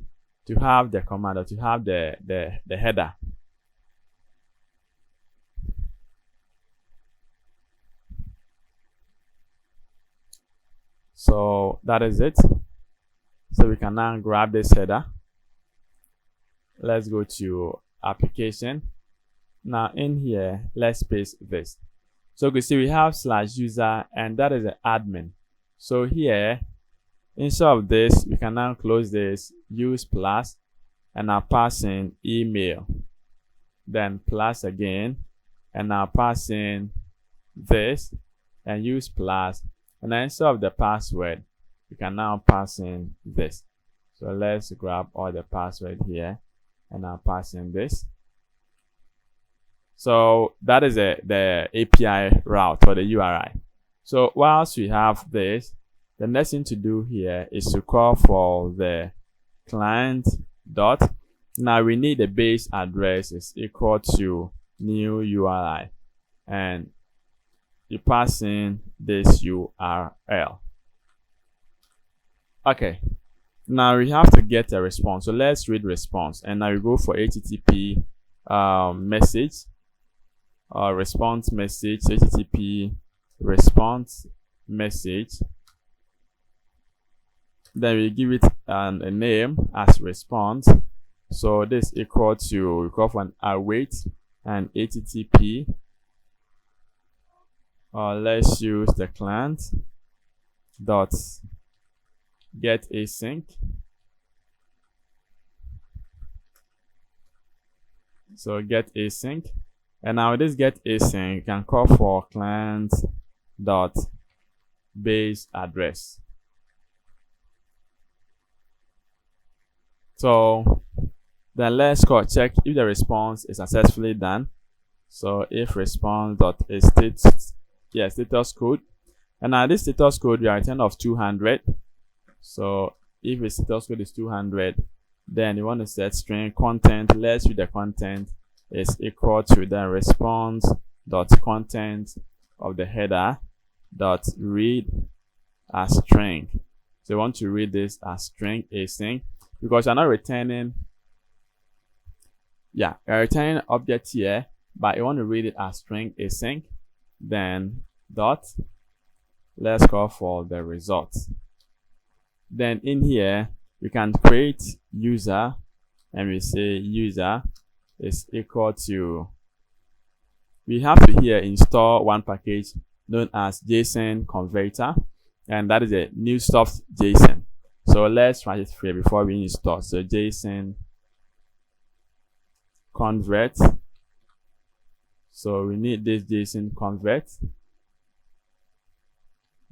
Speaker 1: to have the command or to have the header. So that is it. So we can now grab this header. Let's go to application. Now in here, let's paste this. So you can see we have /user, and that is the admin. So here, instead of this, we can now close this, use plus, and now pass in email. Then plus again, and now pass in this, and use plus. And then instead of the password, we can now pass in this. So let's grab all the password here, and now pass in this. So that is the API route or the URI. So whilst we have this, the next thing to do here is to call for the client dot. Now we need the base address is equal to new URI, and you pass in this URL. Okay, now we have to get a response. So let's read response, and now we go for HTTP message or response message. HTTP response message. Then we give it a name as response. So this equal to, we call for an await and HTTP. Let's use the client dot get async. So get async. And now this get async, you can call for client dot base address. So then let's check if the response is successfully done. So if response dot is status code, and now this status code we are return of 200. So if the status code is 200, then you want to set string content. Let's read the content is equal to the response dot content of the header dot read as string. So you want to read this as string async because you're not returning. Yeah, you're returning object here, but you want to read it as string async. Then dot. Let's call for the results. Then in here we can create user, and we say user is equal to, we have to here install one package known as JSON converter, and that is a new soft JSON. So let's write it here before we install. So JSON convert. So we need this JSON convert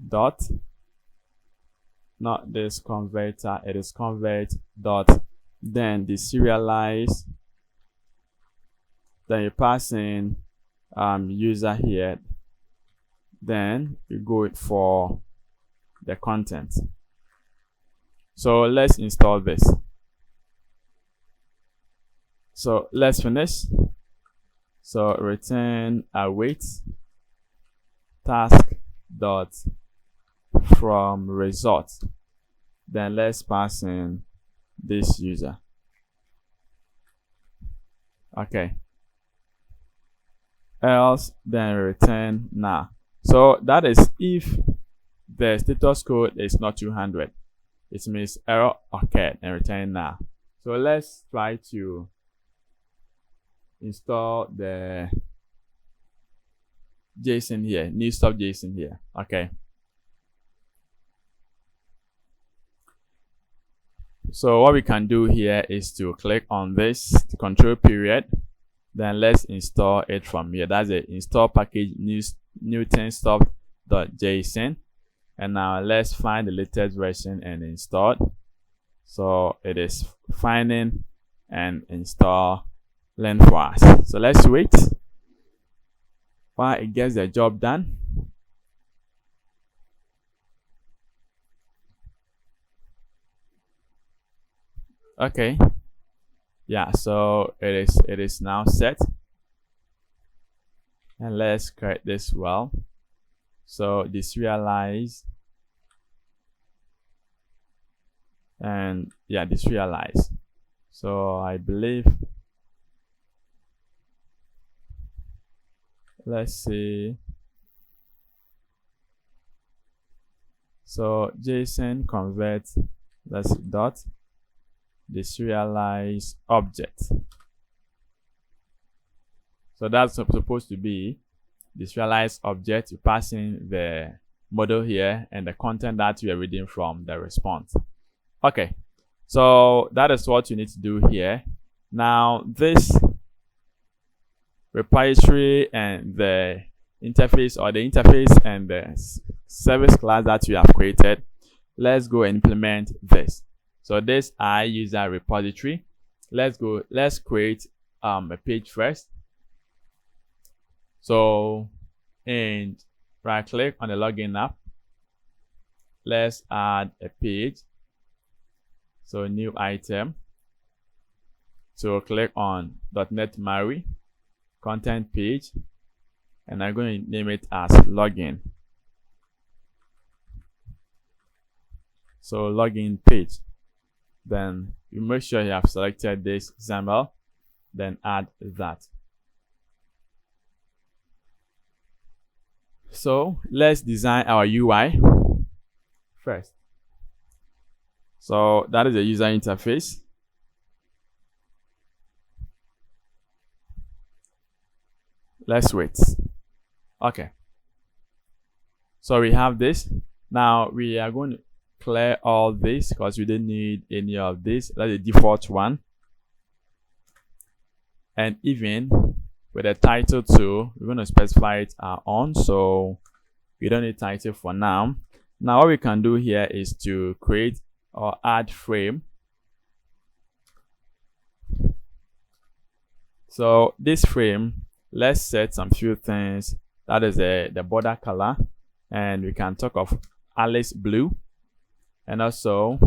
Speaker 1: dot, not this converter, it is convert dot, then the serialize. Then you pass in user here. Then you go for the content. So let's install this. So let's finish. So return await task dot from result. Then let's pass in this user. Okay. Else then return now. So that is if the status code is not 200. It means error occurred and return now. So let's try to install the JSON here, new stop JSON here. Okay. So what we can do here is to click on this control period. Then let's install it from here. That's the install package newtonstop.json. And now let's find the latest version and install. So it is finding and installing for us. So let's wait while it gets the job done. Okay. Yeah, so it is now set. And let's create this well. So deserialize, and yeah, deserialize. So I believe, let's see. So JSON convert, let's dot deserialize object. So that's supposed to be deserialize object. You pass in the model here and the content that you are reading from the response. Okay, so that is what you need to do here. Now this repository and the interface, or the interface and the service class that you have created, let's go and implement this. So this user repository, let's create a page first. So, and right click on the login app, let's add a page. So new item, so click on .NET MAUI content page, and I'm going to name it as login. So login page. Then you make sure you have selected this XAML, then add that. So let's design our UI first. So that is the user interface. Let's wait. Okay. So we have this. Now we are going to clear all this because we don't need any of this. That's the default one. And even with the title too, we're going to specify it on. So we don't need title for now. Now what we can do here is to create or add frame. So this frame, let's set some few things. That is the border color, and we can talk of Alice blue. And also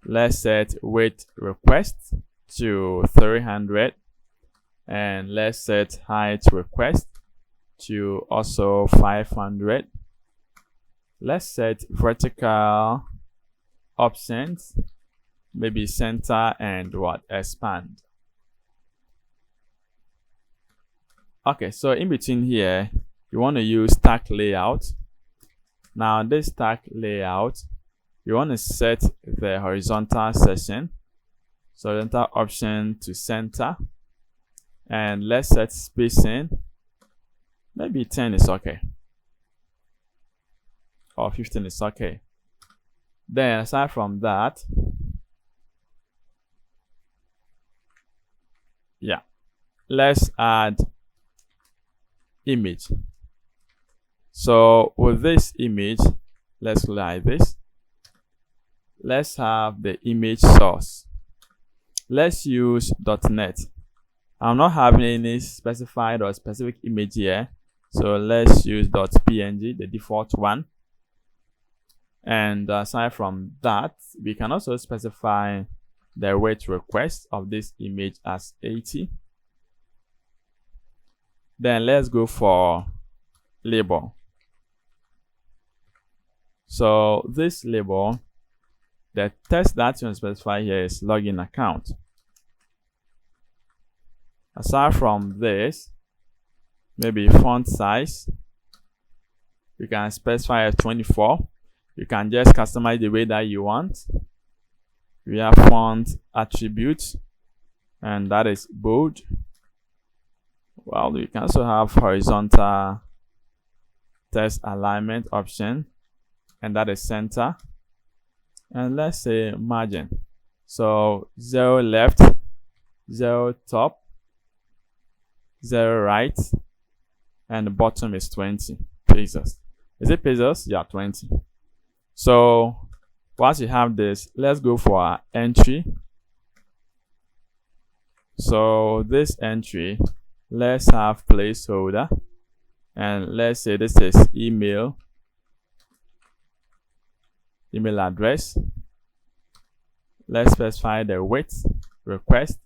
Speaker 1: let's set width request to 300, and let's set height request to also 500. Let's set vertical options, maybe center and what, expand. Okay, so in between here, you want to use stack layout. Now this stack layout, you want to set the horizontal section, so horizontal option to center, and let's set spacing, maybe 10 is okay, or 15 is okay. Then aside from that, yeah, let's add image. So with this image, let's look like this. Let's have the image source. Let's use .NET. I'm not having any specified or specific image here, so let's use .png, the default one. And aside from that, we can also specify the weight request of this image as 80. Then let's go for label. So this label, the text that you want to specify here is login account. Aside from this, maybe font size, you can specify a 24. You can just customize the way that you want. We have font attributes, and that is bold. Well, you can also have horizontal text alignment option, and that is center. And let's say margin. So 0 left, 0 top, 0 right, and the bottom is 20 pixels. Is it pixels? Yeah, 20. So once you have this, let's go for our entry. So this entry, let's have placeholder, and let's say this is email address. Let's specify the width request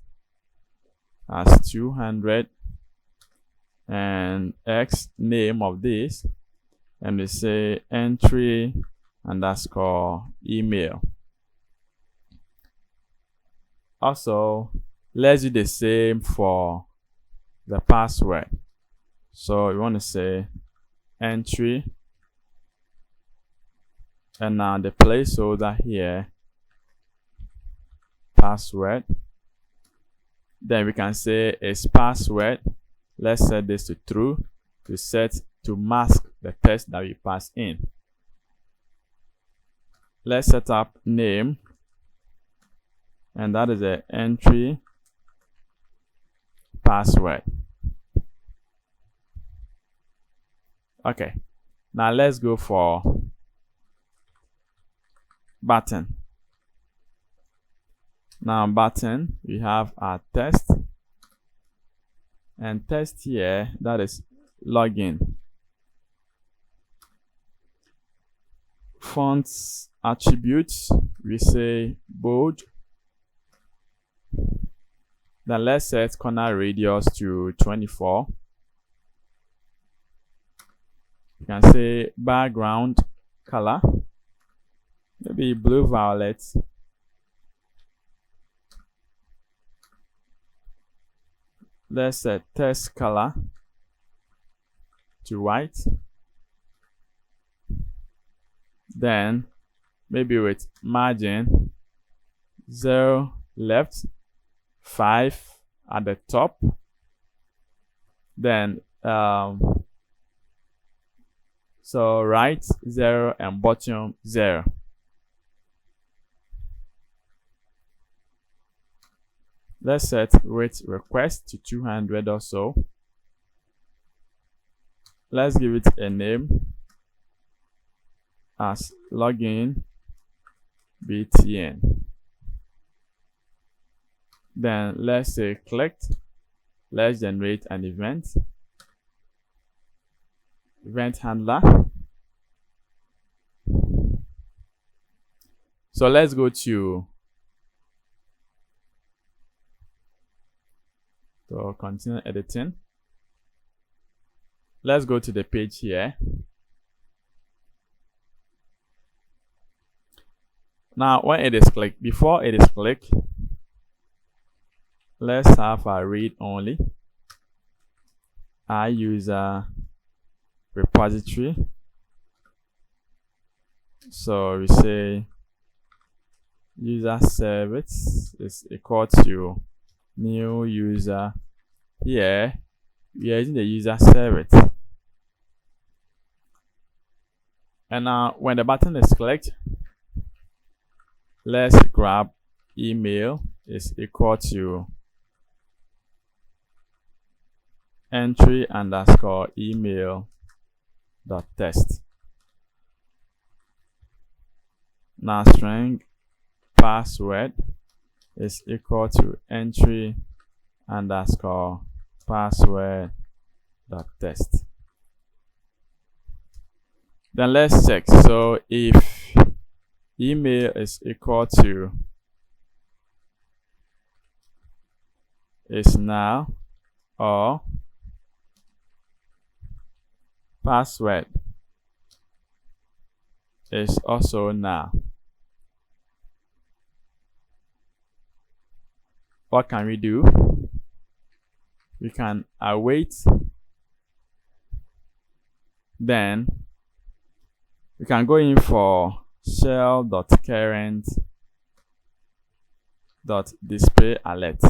Speaker 1: as 200, and X name of this, and we say entry underscore email. Also, let's do the same for the password. So we want to say entry, and now the placeholder here, password. Then we can say is password. Let's set this to true to mask the text that we pass in. Let's set up name, and that is the entry password. Okay, now let's go for button. Now button, we have our text, and text here, that is login. Fonts attributes, we say bold. Then let's set corner radius to 24. You can say background color, maybe blue violet. Let's set text color to white. Then maybe with margin 0 left, 5 at the top. Then so right 0 and bottom 0. Let's set with request to 200 or so. Let's give it a name as login btn. Then let's say clicked. Let's generate an event handler. So let's go to continue editing. Let's go to the page here. Now when it is clicked, before it is clicked, let's have a read only. Our user repository. So we say user service is equal to new user. Here we are using the user service. And now when the button is clicked, let's grab email is equal to entry underscore email dot text. Now string password is equal to entry underscore password dot text. Then let's check. So if email is equal to is now, or password is also now, what can we do? We can await. Then we can go in for shell.current.display alert.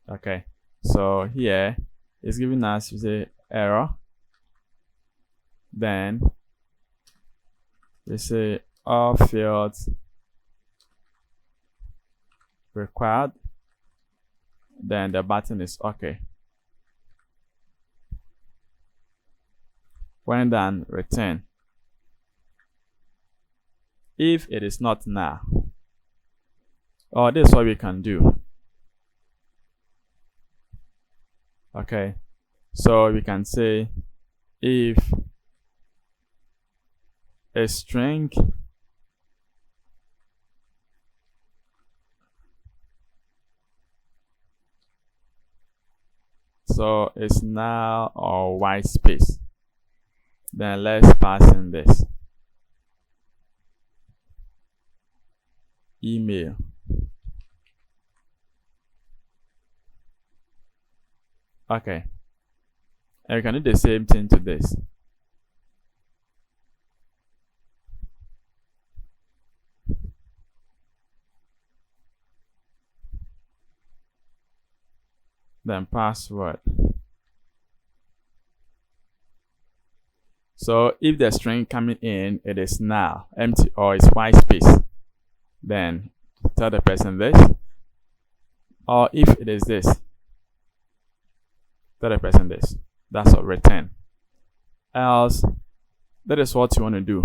Speaker 1: Okay, so here it's giving us the error. Then we say all fields required. Then the button is okay. When done, return. If it is not now, or this is what we can do. Okay, so we can say if a string so it's now or white space. Then let's pass in this email. Okay, and we can do the same thing to this. Then password. So if the string coming in, it is null, empty, or it's white space, then tell the person this. Or if it is this, tell the person this. That's what return. Else, that is what you want to do.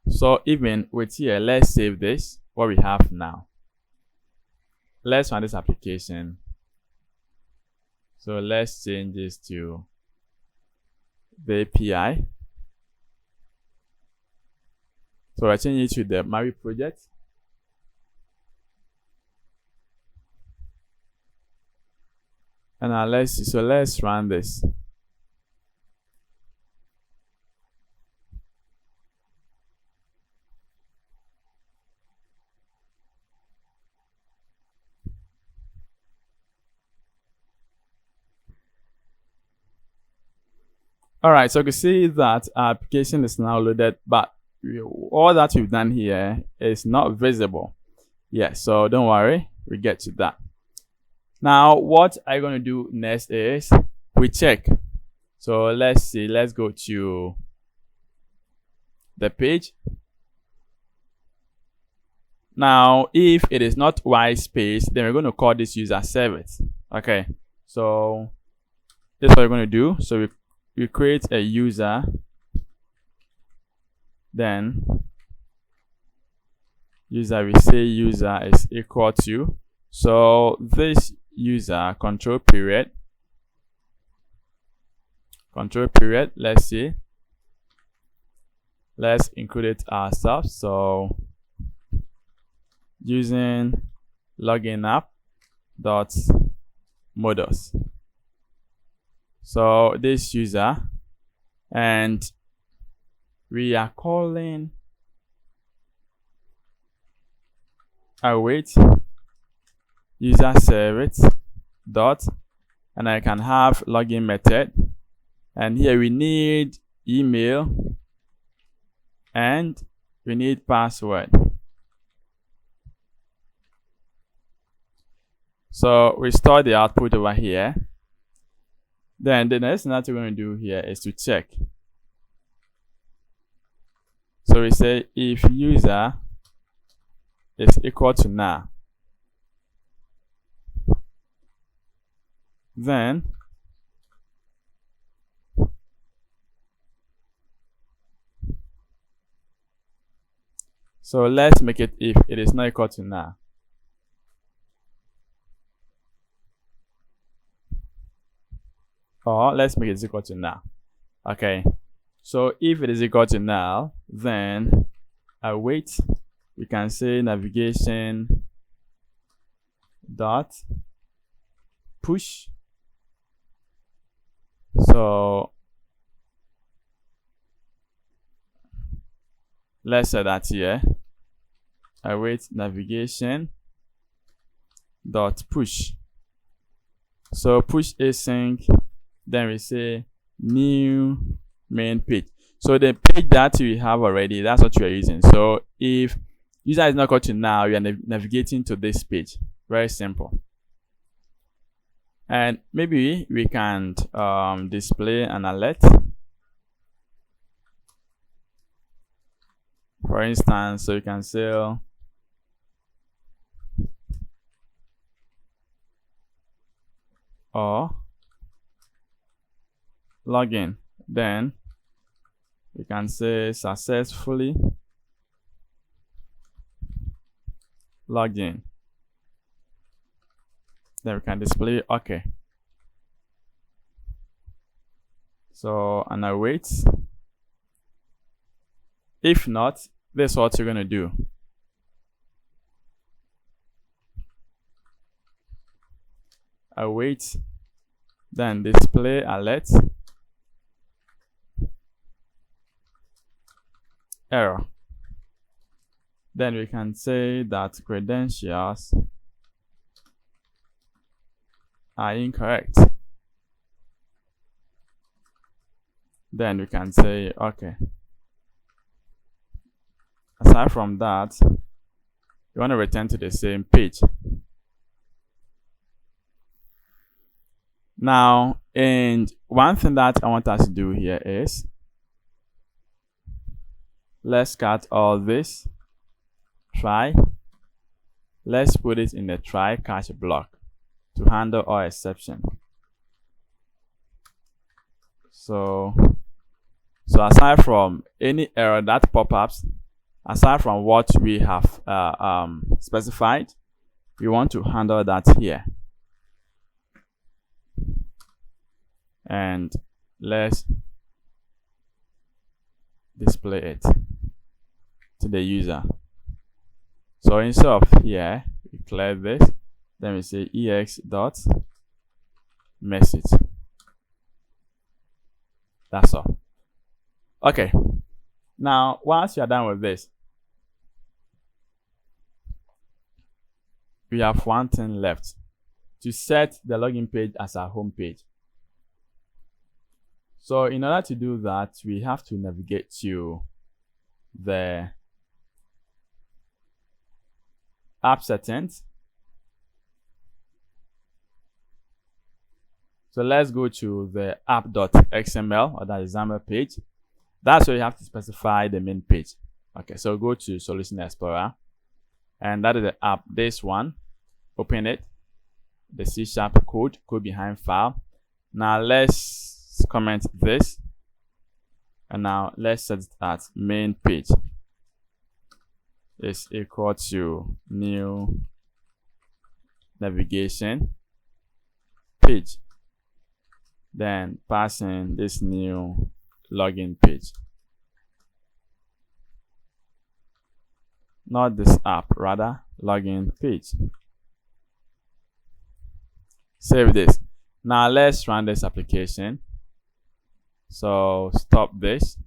Speaker 1: So even with here, let's save this, what we have now. Let's run this application. So let's change this to the API. So I change it to the MAUI project. And now let's run this. All right, so you can see that our application is now loaded, but all that we've done here is not visible. Yeah, so don't worry, we get to that. Now, what I'm going to do next is we check. So let's see, let's go to the page. Now, if it is not white space, then we're going to call this user service. Okay, so this is what we're going to do. So we create a user, then we say user is equal to, so this user control period, let's see, let's include it ourselves. So using login app dot modus. So this user, and we are calling await user service dot, and I can have login method, and here we need email and we need password. So we store the output over here. Then the next thing that we're going to do here is to check. So we say if user is equal to null, then so let's make it if it is not equal to null. Or let's make it equal to null. Okay, so if it is equal to null, then await, we can say navigation dot push. So let's say that here, await navigation dot push. So push async, then we say new main page. So the page that we have already, that's what we are using. So if user is not equal to now, we are navigating to this page. Very simple. And maybe we can display an alert. For instance, so you can say or login, then we can say successfully login, then we can display okay. So and I wait. If not, this is what you're going to do. I wait, then display alert, error. Then we can say that credentials are incorrect. Then we can say, okay, aside from that, you want to return to the same page. Now, and one thing that I want us to do here is, let's cut all this try. Let's put it in the try catch block to handle all exception. So aside from any error that pop-ups, aside from what we have specified, we want to handle that here. And let's display it to the user. So instead of here, we clear this, then we say ex.message. That's all. Okay. Now, once you are done with this, we have one thing left to set the login page as our home page. So in order to do that, we have to navigate to the app settings. So let's go to the app.xml, or that XAML page. That's where you have to specify the main page. Okay, so go to Solution Explorer, and that is the app. This one, open it, the C# code behind file. Now let's comment this, and now let's set it at main page is equal to new navigation page. Then pass in this new login page. Not this app, rather login page. Save this. Now let's run this application. So stop this,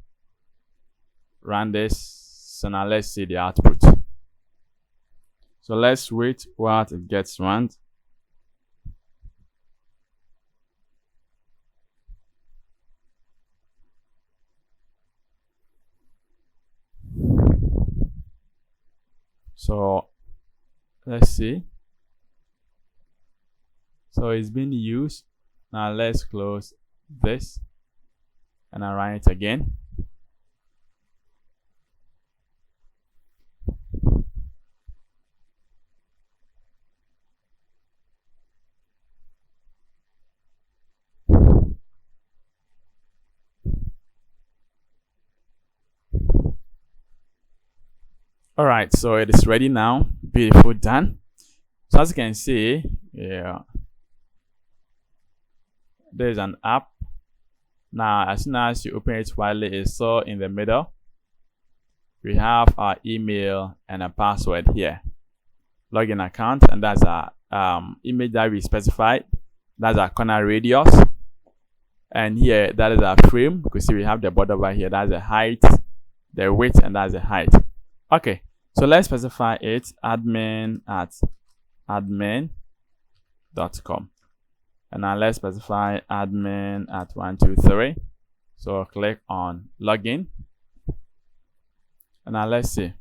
Speaker 1: run this. So now let's see the output. So let's wait while it gets run. So let's see. So it's been used. Now let's close this and I run it again. All right, so it is ready now. Beautiful, done. So as you can see, yeah, there's an app. Now, as soon as you open it while it is so in the middle, we have our email and a password here. Login account, and that's our image that we specified. That's our corner radius. And here, that is our frame. You can see we have the border right here. That's the height, the width, and that's the height. Okay, so let's specify it admin@admin.com. And now let's specify admin@123. So click on login. And now let's see.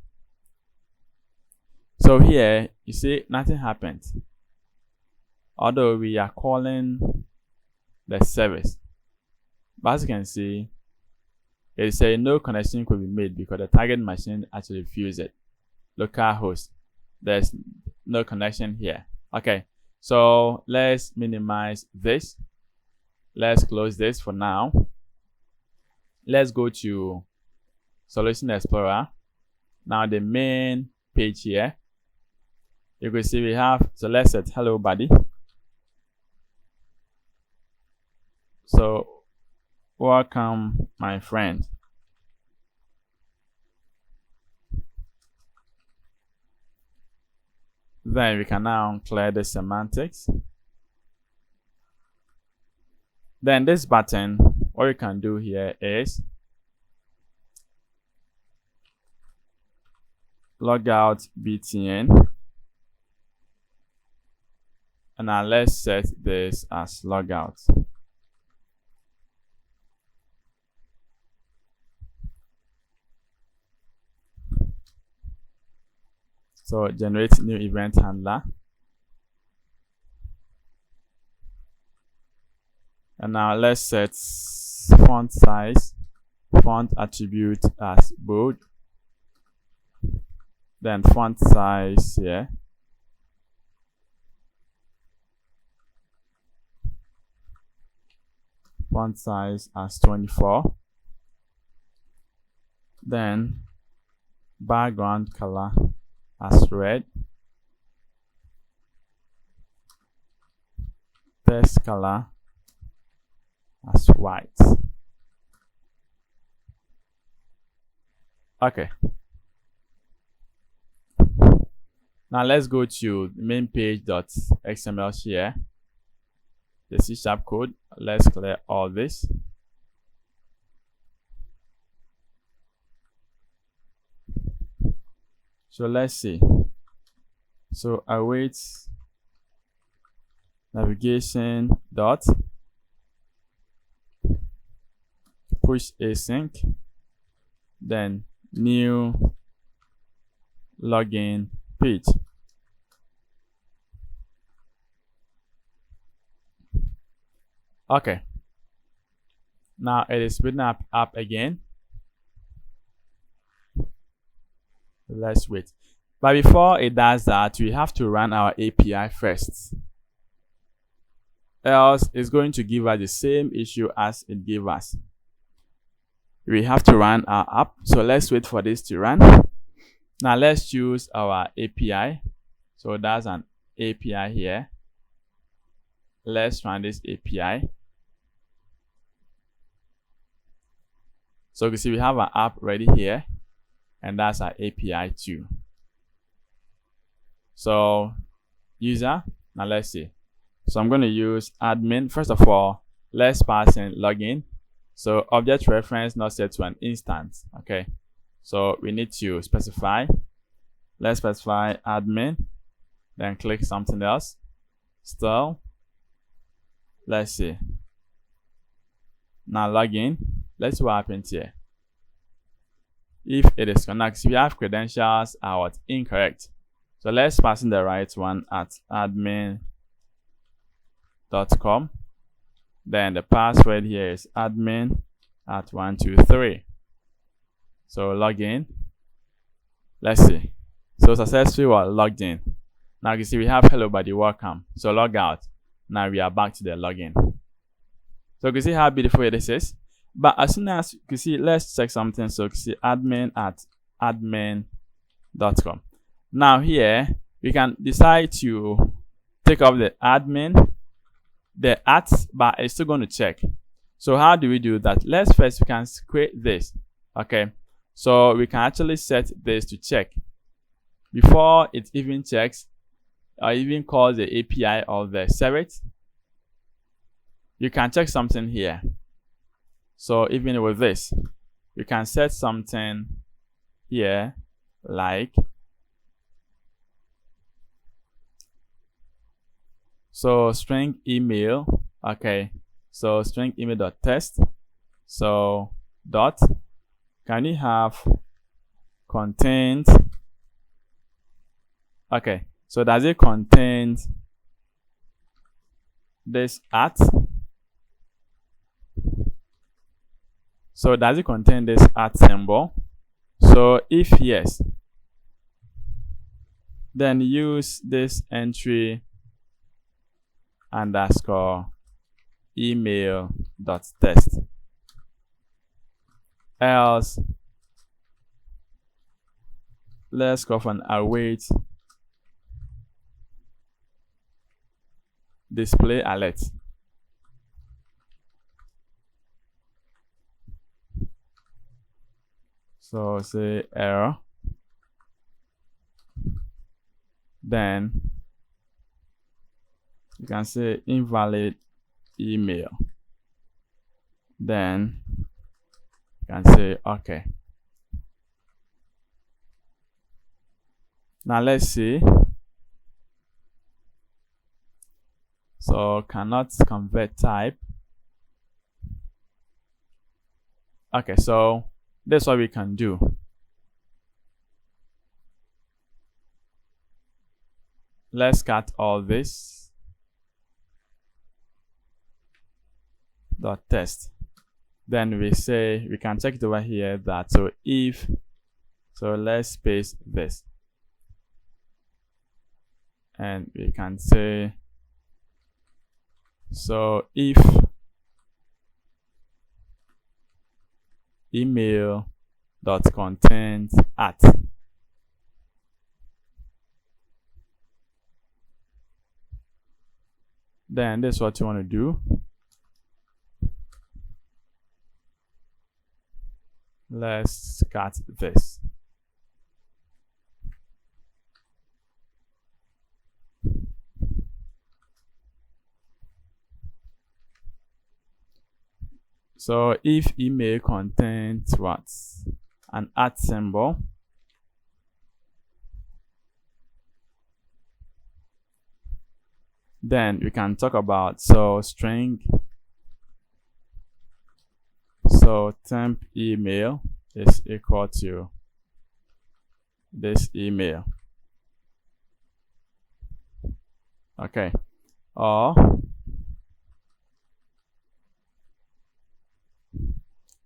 Speaker 1: So here, you see nothing happened. Although we are calling the service. But as you can see, it says no connection could be made because the target machine actually refused it. Localhost. There's no connection here. Okay, so let's minimize this. Let's close this for now. Let's go to Solution Explorer. Now the main page here. You can see we have, so let's set hello buddy. So welcome my friend. Then we can now clear the semantics. Then this button, what you can do here is logout btn, and now let's set this as logout. So generate new event handler, and now let's set font size, font attribute as bold, then font size here, font size as 24, then background color as red, text color as white. Okay. Now let's go to main page.xml here, the C# code. Let's clear all this. So let's see. So await navigation dot push async, then new login page. Okay. Now it is spinning up again. Let's wait. But before it does that, we have to run our API first. Else it's going to give us the same issue as it gave us. We have to run our app. So let's wait for this to run. Now let's choose our API. So that's an API here. Let's run this API. So you can see we have an app ready here, and that's our API too. So user, now let's see. So I'm going to use admin. First of all, let's pass in login. So object reference not set to an instance. Okay. So we need to specify. Let's specify admin, then click something else. Still, let's see. Now login. Let's see what happens here. If it is connected, we have credentials are incorrect. So let's pass in the right one at admin.com. Then the password here is admin@123. So login. Let's see. So successfully we're logged in. Now you can see we have hello buddy, welcome. So log out. Now we are back to the login. So you can see how beautiful this is. But as soon as you can see, let's check something. So you can see admin@admin.com. Now here we can decide to take off the admin, the @ but it's still going to check. So how do we do that? Let's first we can create this. Okay, so we can actually set this to check before it even checks or even calls the API or the service. You can check something here. So even with this, you can set something here like, so string email. Okay, so string email.test. So dot, can you have contains? Okay, so does it contain this @ So does it contain this @ symbol? So if yes, then use this entry underscore email.test. Else, let's go for an await display alert. So say error, then you can say invalid email, then you can say okay. Now let's see. So cannot convert type. Okay, so that's what we can do. Let's cut all this. .test. Then we say we can check it over here that so if so let's paste this. And we can say so if email dot content at, then this is what you want to do. Let's cut this. So if email contains what? An @ symbol. Then we can talk about so string. So temp email is equal to this email. Okay. Or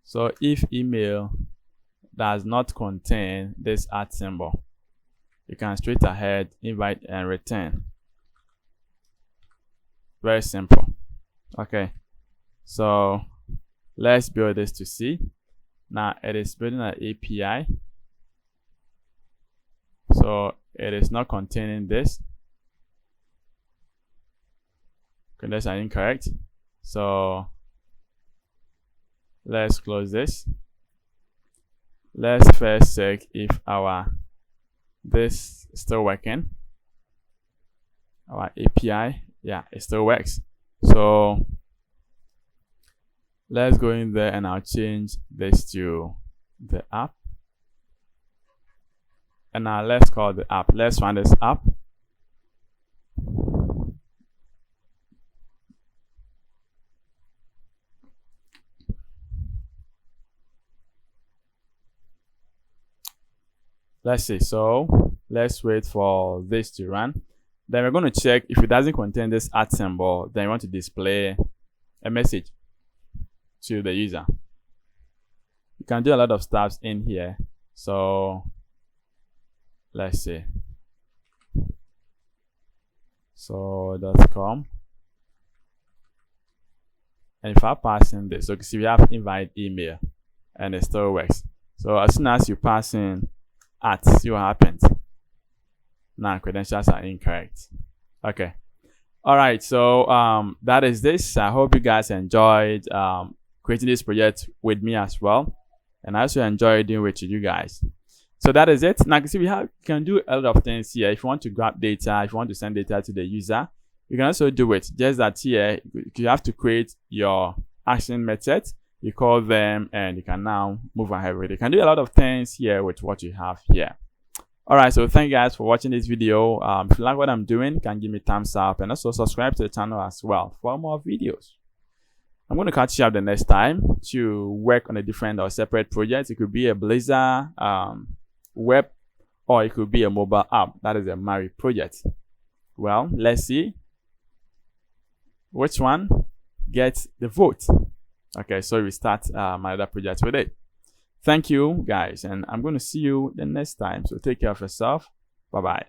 Speaker 1: so if email does not contain this @ symbol, you can straight ahead invite and return. Very simple. Okay. So let's build this to see. Now it is building an API. So it is not containing this. Okay, that's incorrect. So let's close this. Let's first check if this is still working. Our API, yeah, it still works. So let's go in there and I'll change this to the app. And now let's call the app. Let's run this app. Let's see. So let's wait for this to run. Then we're going to check if it doesn't contain this @ symbol, then we want to display a message to the user. You can do a lot of stuff in here. So let's see. So .com. And if I pass in this, so you can see we have invite email and it still works. So as soon as you pass in @ see what happens. Now credentials are incorrect. Okay. All right. So that is this. I hope you guys enjoyed creating this project with me as well, and I also enjoyed doing it with you guys. So that is it. Now you can see you can do a lot of things here. If you want to grab data, if you want to send data to the user, you can also do it. Just that here you have to create your action methods. You call them and you can now move ahead with it. You can do a lot of things here with what you have here. All right, so thank you guys for watching this video. If you like what I'm doing, you can give me a thumbs up and also subscribe to the channel as well for more videos. I'm going to catch you up the next time to work on a different or separate project. It could be a Blazor web, or it could be a mobile app. That is a MAUI project. Well, let's see which one gets the vote. Okay, so we start my other project with it. Thank you guys, and I'm going to see you the next time. So take care of yourself. Bye bye.